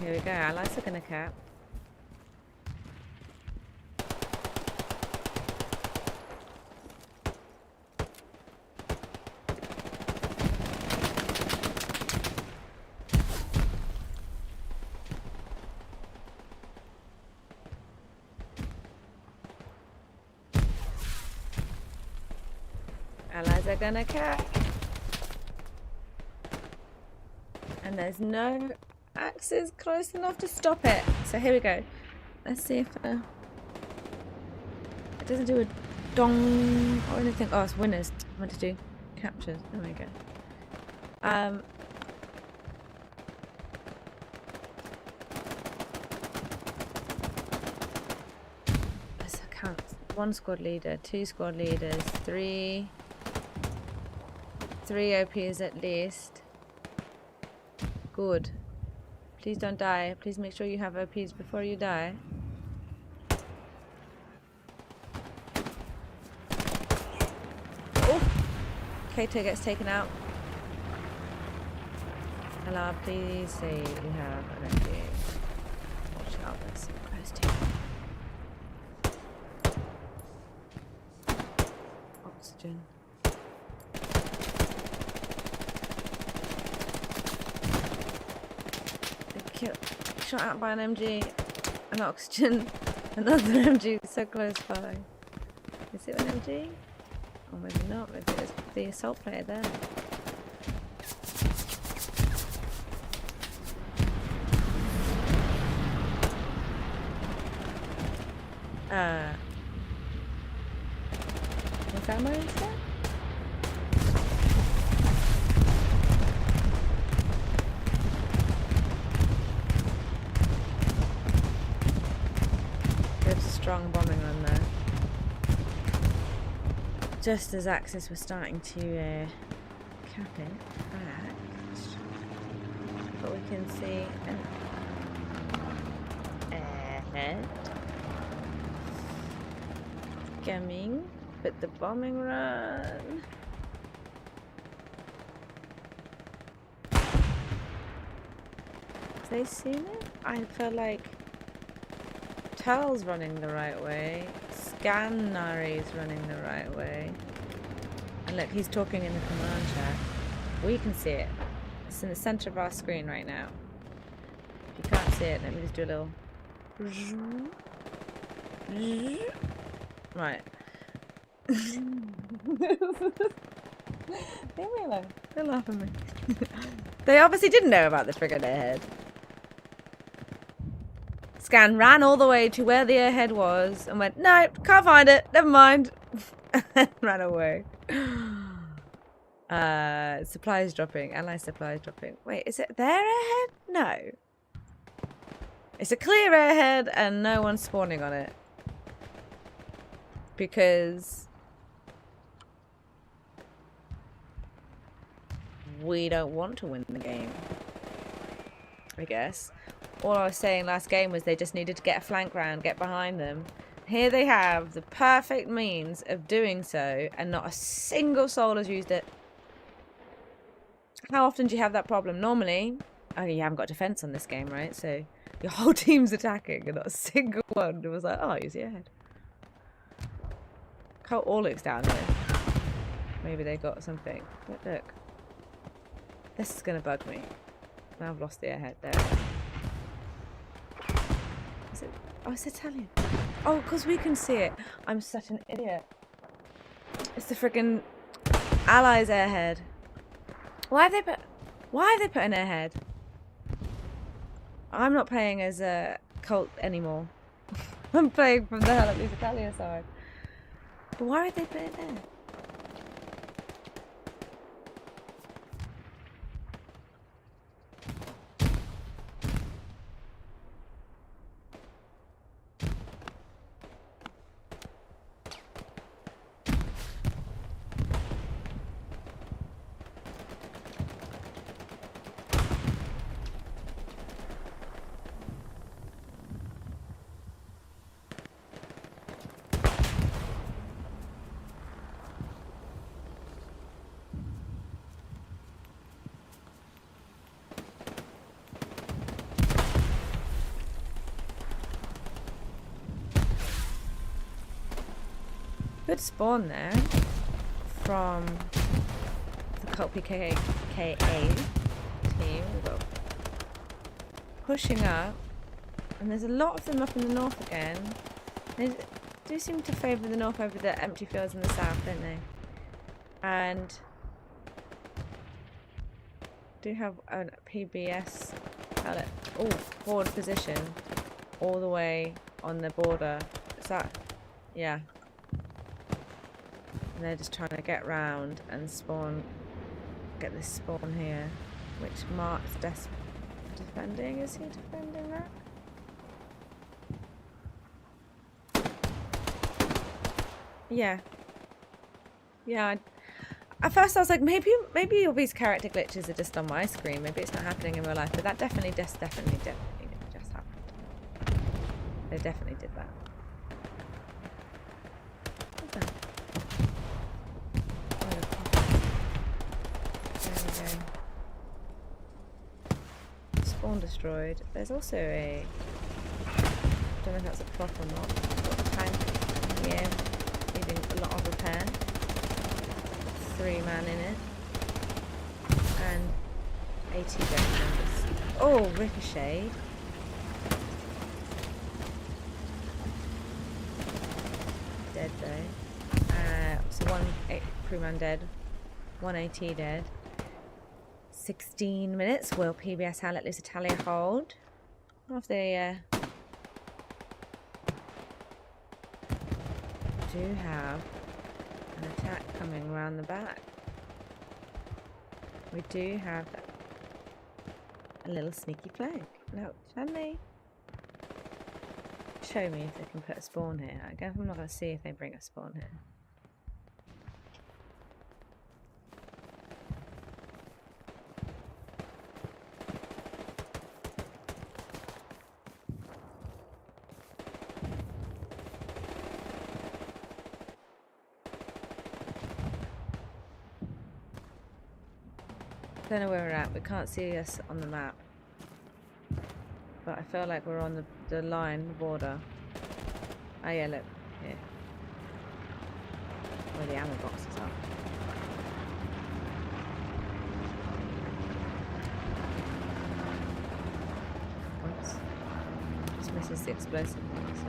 Here we go, allies are gonna cap. Allies are gonna cap. And there's no axes close enough to stop it. So here we go. Let's see if it doesn't do a dong or anything. Oh, it's winners. I want to do captures. There we go. Let's count. 1 squad leader, 2 squad leaders, 3 OPs at least. Good. Please don't die. Please make sure you have OPs before you die. Oh! Kato gets taken out. Hello, please say you have an OP. Watch out, that's so close to you. Oxygen. Shot out by an MG, an oxygen, another MG so close by. Is it an MG? Or maybe not, maybe it's the assault player there. Was that my instead? Strong bombing run there. Just as Axis was starting to cap it back, but we can see an ahead coming, but the bombing run. Have they seen it? I feel like Tel's running the right way. Scannary's running the right way. And look, he's talking in the command chat. We can see it. It's in the center of our screen right now. If you can't see it, let me just do a little... Right. Leave me alone. Don't laugh at me. They obviously didn't know about the friggin' airhead. Scan ran all the way to where the airhead was and went, no, can't find it, never mind. And ran away. Supplies dropping, ally supplies dropping. Wait, is it their airhead? No. It's a clear airhead and no one's spawning on it. Because we don't want to win the game, I guess. All I was saying last game was they just needed to get a flank round, get behind them. Here they have the perfect means of doing so, and not a single soul has used it. How often do you have that problem? Normally, oh, you haven't got defense on this game, right? So your whole team's attacking, and not a single one was like, oh, use your head. How all looks down here. Maybe they got something. But look, this is gonna bug me. Now I've lost the airhead there. Is it? Oh, it's Italian. Oh, because we can see it. I'm such an idiot. It's the friggin' Allies airhead. Why have they put an airhead? I'm not playing as a cult anymore. I'm playing from the HLL.ITA side. But why would they put it there? Good spawn there from the cult PKKA team. We've got pushing up, and there's a lot of them up in the north again. They do seem to favour the north over the empty fields in the south, don't they? And do have a PBS forward position all the way on the border. Is that? Yeah. And they're just trying to get round and spawn, get this spawn here, which Mark's defending. Is he defending that? Yeah. Yeah. At first I was like, maybe all these character glitches are just on my screen. Maybe it's not happening in real life. But that definitely just happened. They definitely did that. Spawn destroyed. There's also a, I don't know if that's a prop or not, got a tank here needing a lot of repair. 3 man in it. And 80 death members. Oh, ricocheted. Dead though. So 1 crew man dead. 1 AT dead. 16 minutes. Will PBS HLL.ITA hold? I wonder if they do have an attack coming around the back. We do have a little sneaky flag. Now, can they show me if they can put a spawn here? I guess I'm not going to see if they bring a spawn here. I don't know where we're at. We can't see us on the map. But I feel like we're on the line, the border. Oh yeah, look. Here. Where the ammo boxes are. Oops. Just misses the explosive one, so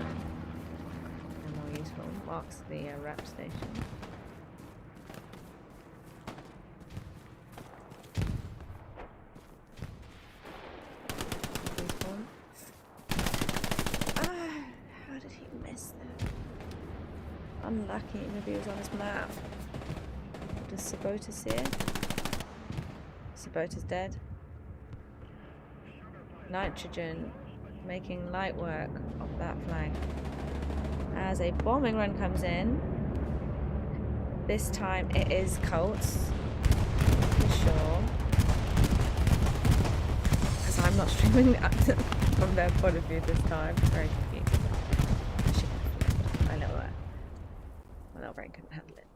they're more useful. Marks the rep station. Unlucky, maybe he was on his map. Does Sabota see it? Sabota's dead. Nitrogen making light work of that flank. As a bombing run comes in, this time it is Colts, for sure. Because I'm not streaming that from their point of view this time. Very confused. My little brain couldn't handle it.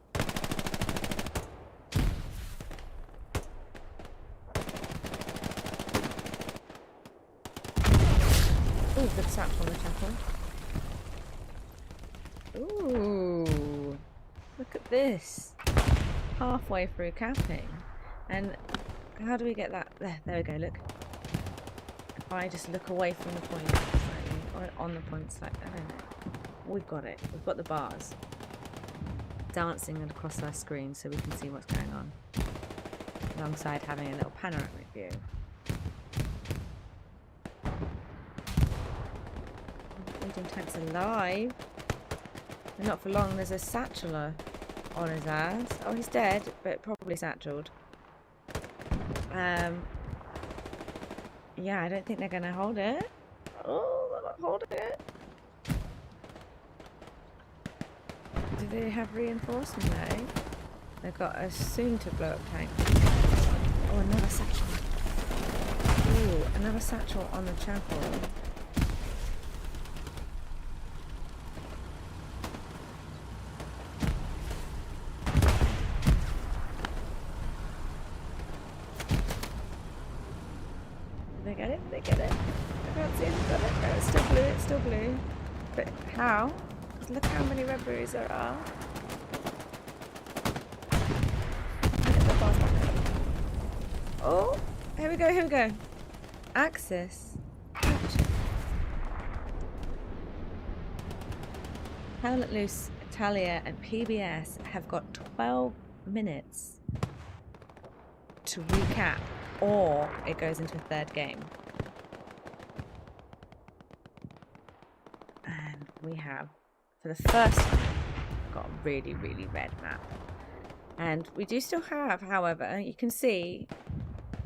Ooh, good sap on the chapel. Ooh, look at this. Halfway through camping. And how do we get that? There we go, look. If I just look away from the point slightly, or on the point slightly, I don't know. We've got it. We've got the bars dancing across our screen so we can see what's going on. alongside having a little panoramic view. Medium tank's alive. And not for long, there's a satcheler on his ass. Oh, he's dead, but probably satcheled. Yeah, I don't think they're going to hold it. Oh, they're not holding it. Do they have reinforcement though? They've got a soon-to-blow-up tank. Oh, another satchel. Ooh, another satchel on the chapel. Did they get it? Did they get it? I can't see if they got it. No, it's still blue. It's still blue. But how? Because look how many red berries there are. Oh, here we go, here we go. Axis. HLL.ITA, Italia, and PBS have got 12 minutes to recap, or it goes into a third game. And we have, for the first time, got a really, really red map. And we do still have, however, you can see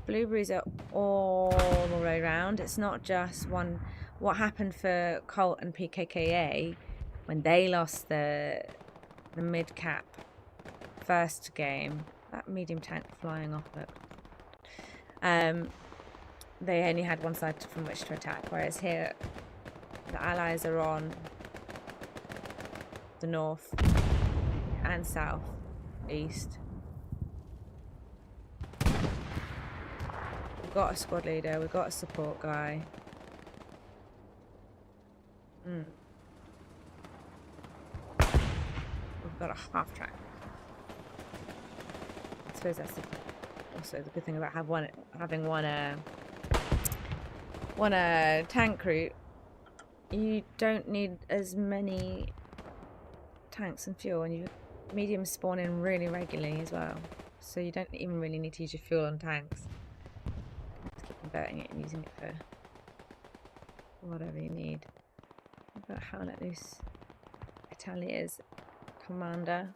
blueberries are all the way around. It's not just one. What happened for Colt and PKKA when they lost the mid-cap first game. That medium tank flying off it. They only had one side from which to attack, whereas here the allies are on the north and south, east. We've got a squad leader, we've got a support guy. We've got a half track. I suppose that's also the good thing about having one tank route. You don't need as many tanks and fuel, and you mediums spawn in really regularly as well. So you don't even really need to use your fuel on tanks. Just keep converting it and using it for whatever you need. But HLL.ITA Italia's commander.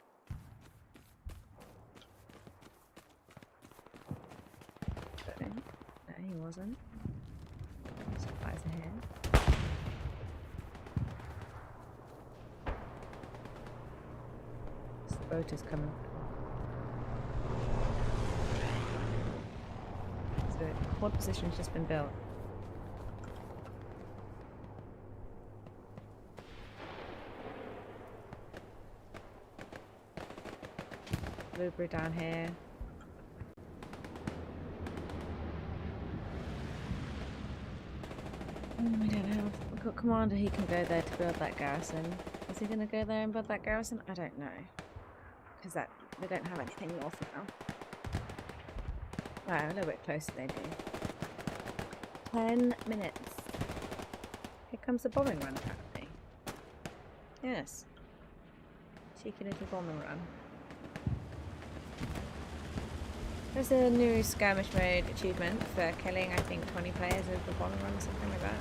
No, he wasn't. Supplies ahead. The boat is coming. So the quad position's just been built. Blueberry down here. We don't have. We've got commander. He can go there to build that garrison. Is he going to go there and build that garrison? I don't know, because they don't have anything north now. Wow, a little bit closer they do. 10 minutes. Here comes the bombing run, apparently. Yes. Cheeky little bombing run. There's a new skirmish mode achievement for killing, I think, 20 players with the bombing run or something like that.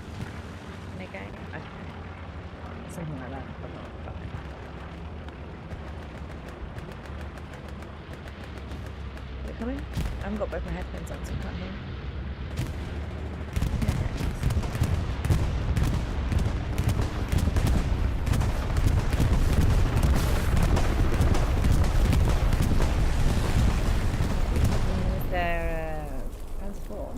In a game? I don't know. Something like that. I'm not sure. Are they coming? I haven't got both my headphones on, so I can't hear. Transform.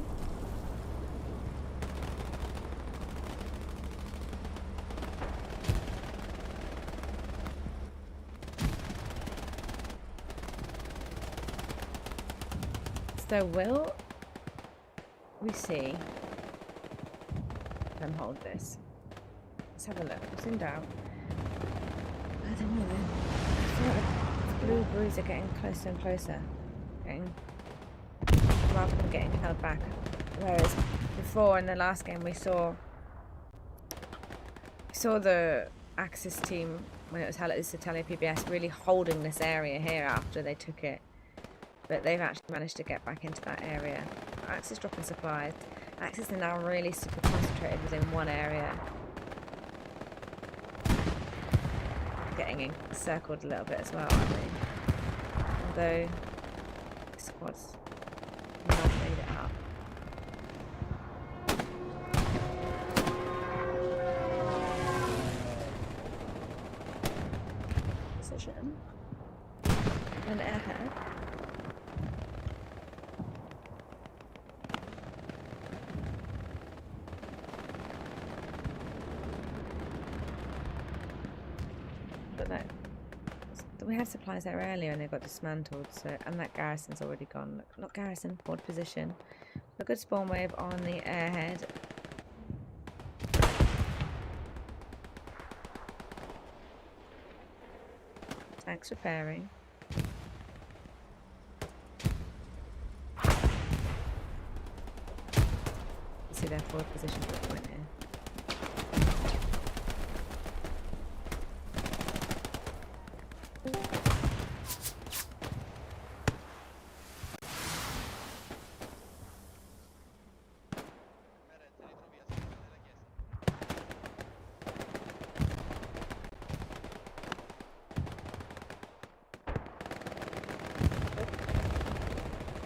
So will we see them hold this? Let's have a look. What's in doubt? I don't know. I feel like the blueberries are getting closer and closer. Rather than getting held back. Whereas before in the last game we saw the Axis team when it was HLL.ITA PBS really holding this area here after they took it. but they've actually managed to get back into that area. Axis dropping supplies. Axis are now really super concentrated within one area. Getting encircled a little bit as well, aren't they? Although the squad's not made it up. Position. An airhead. But no, we had supplies there earlier and they got dismantled. So, and that garrison's already gone. Look, not garrison, forward position. A good spawn wave on the airhead. Tanks repairing. See their forward position for the point here.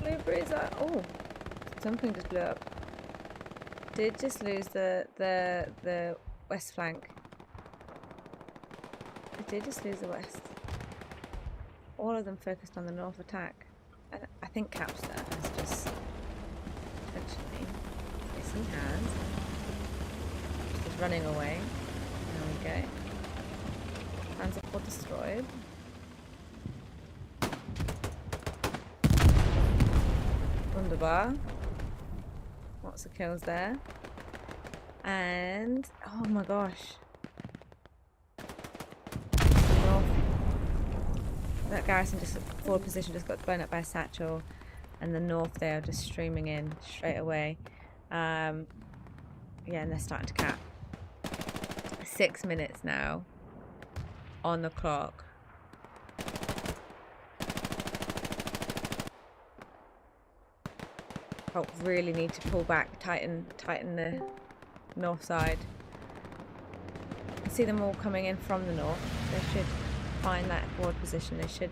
Blueberries are, oh, something just blew up. Did just lose the west flank. I did just lose the west. All of them focused on the north attack. And I think Capster has just essentially, yes he has. Just running away. There we go. Panzer IV destroyed. Wunderbar. Lots of kills there. And oh my gosh. North. That garrison just forward position just got blown up by a satchel. And the north they are just streaming in straight away. Yeah, and they're starting to cap. 6 minutes now on the clock. Oh, really need to pull back, tighten the north side. I see them all coming in from the north. They should find that forward position. They should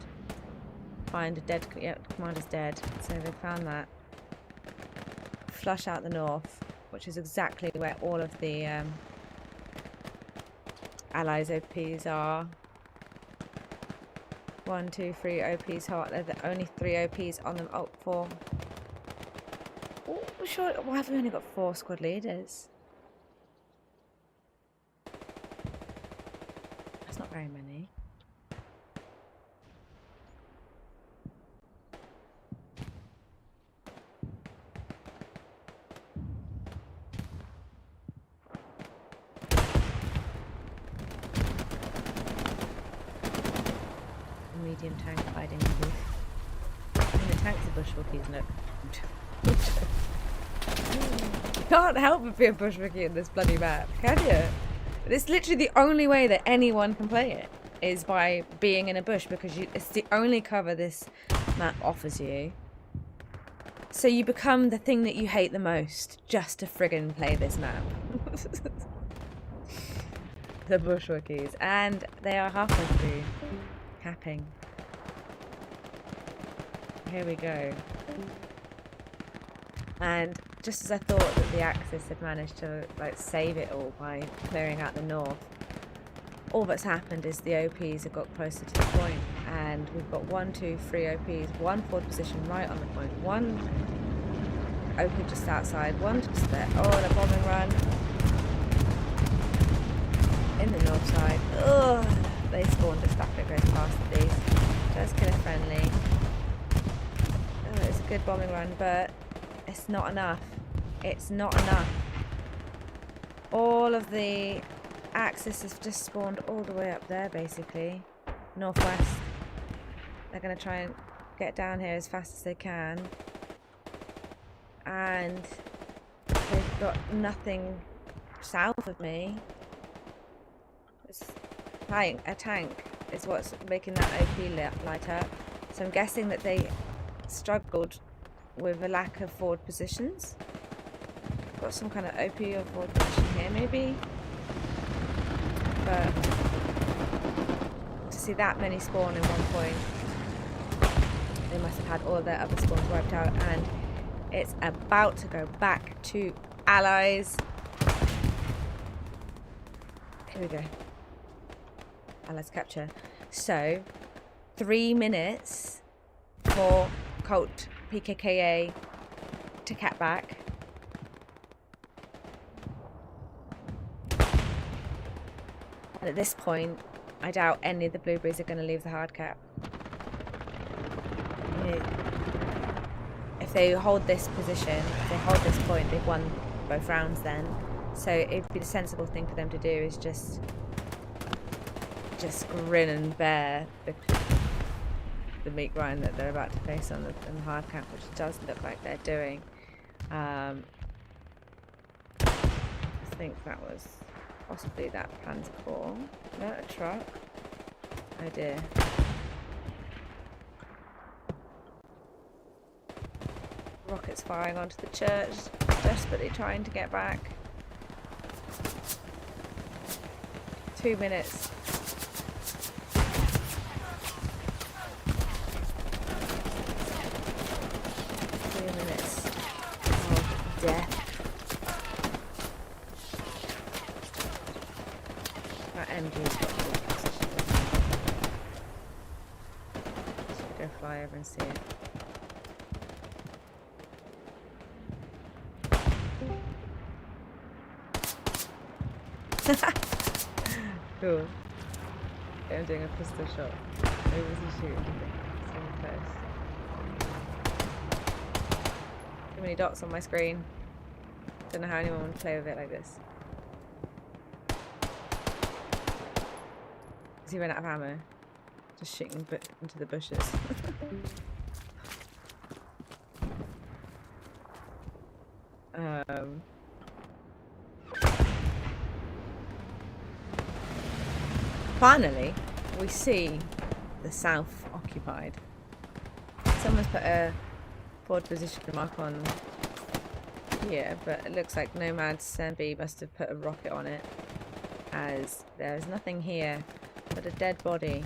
find a dead. Yep, the commander's dead. So they found that. Flush out the north, which is exactly where all of the Allies OPs are. 1, 2, 3 OPs hot. They're the only 3 OPs on them. Oh, 4. Oh, sure. Why have we only got 4 squad leaders? That's not very many. Medium tank hiding in the booth. I mean, the tanks are bushwalkies, look. You can't help but be a bushwalkie in this bloody map, can you? It's literally the only way that anyone can play it is by being in a bush, because it's the only cover this map offers you. So you become the thing that you hate the most just to friggin' play this map. The bushwalkies. And they are halfway through. Capping. Here we go. And just as I thought that the Axis had managed to like save it all by clearing out the north, all that's happened is the OPs have got closer to the point, and we've got 1, 2, 3 OPs, 1 forward position right on the point, 1 OP just outside, 1 just there. Oh, and a bombing run in the north side. Ugh. They spawned just after it goes past these. Does kill a friendly. Oh, it's a good bombing run, but it's not enough. It's not enough. All of the Axis has just spawned all the way up there, basically. Northwest. They're going to try and get down here as fast as they can. And they've got nothing south of me. A tank is what's making that OP light up. So I'm guessing that they struggled with a lack of forward positions. Got some kind of OP or forward position here, maybe. But to see that many spawn in one point, they must have had all of their other spawns wiped out, and it's about to go back to Allies. Here we go. Allies capture. So, 3 minutes for Colt PKKA to cap back. And at this point, I doubt any of the blueberries are going to leave the hard cap. If they hold this position, if they hold this point, they've won both rounds then. So it'd be the sensible thing for them to do is just grin and bear the meat grind that they're about to face on the hard cap, which does look like they're doing. I think that was possibly that plan's call. No, a truck. Oh dear. Rockets firing onto the church, desperately trying to get back. 2 minutes. 2 minutes of death. That MG's got to be position. Should go fly over and see it. Cool. Okay, I'm doing a pistol shot. Who was he shooting? So close. Too many dots on my screen. Don't know how anyone would play with it like this. Because he ran out of ammo. Just shooting into the bushes. Finally, we see the south occupied. Someone's put a forward position mark on here, but it looks like Nomad SLB must have put a rocket on it, as there is nothing here but a dead body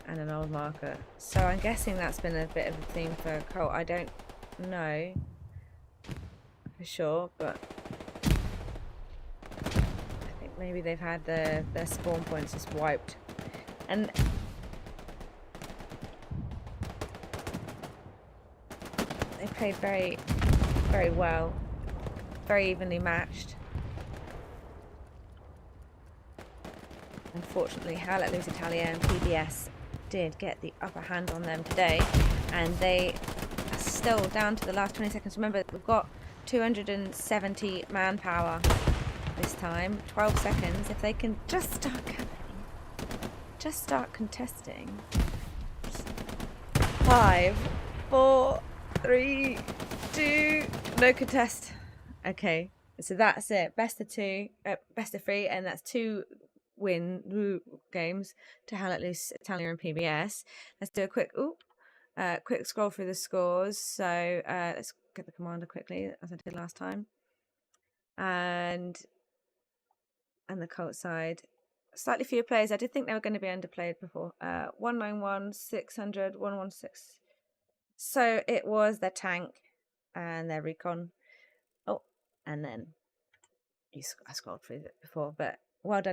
and an old marker. So I'm guessing that's been a bit of a theme for Colt. I don't know for sure, but maybe they've had their spawn points just wiped. And they played very, very well. Very evenly matched. Unfortunately, HLL.ITA PBS did get the upper hand on them today. And they are still down to the last 20 seconds. Remember, we've got 270 manpower. This time, 12 seconds. If they can just start camping, just start contesting. 5, 4, 3, 2, no contest. Okay, so that's it. Best of 3, and that's 2 win games to HLL.ITA and PBS. Let's do a quick scroll through the scores. So let's get the commander quickly, as I did last time. And the Colt side, slightly fewer players. I did think they were going to be underplayed before. 191, 600, 116. So it was their tank and their recon. Oh, and then I scrolled through it before, but well done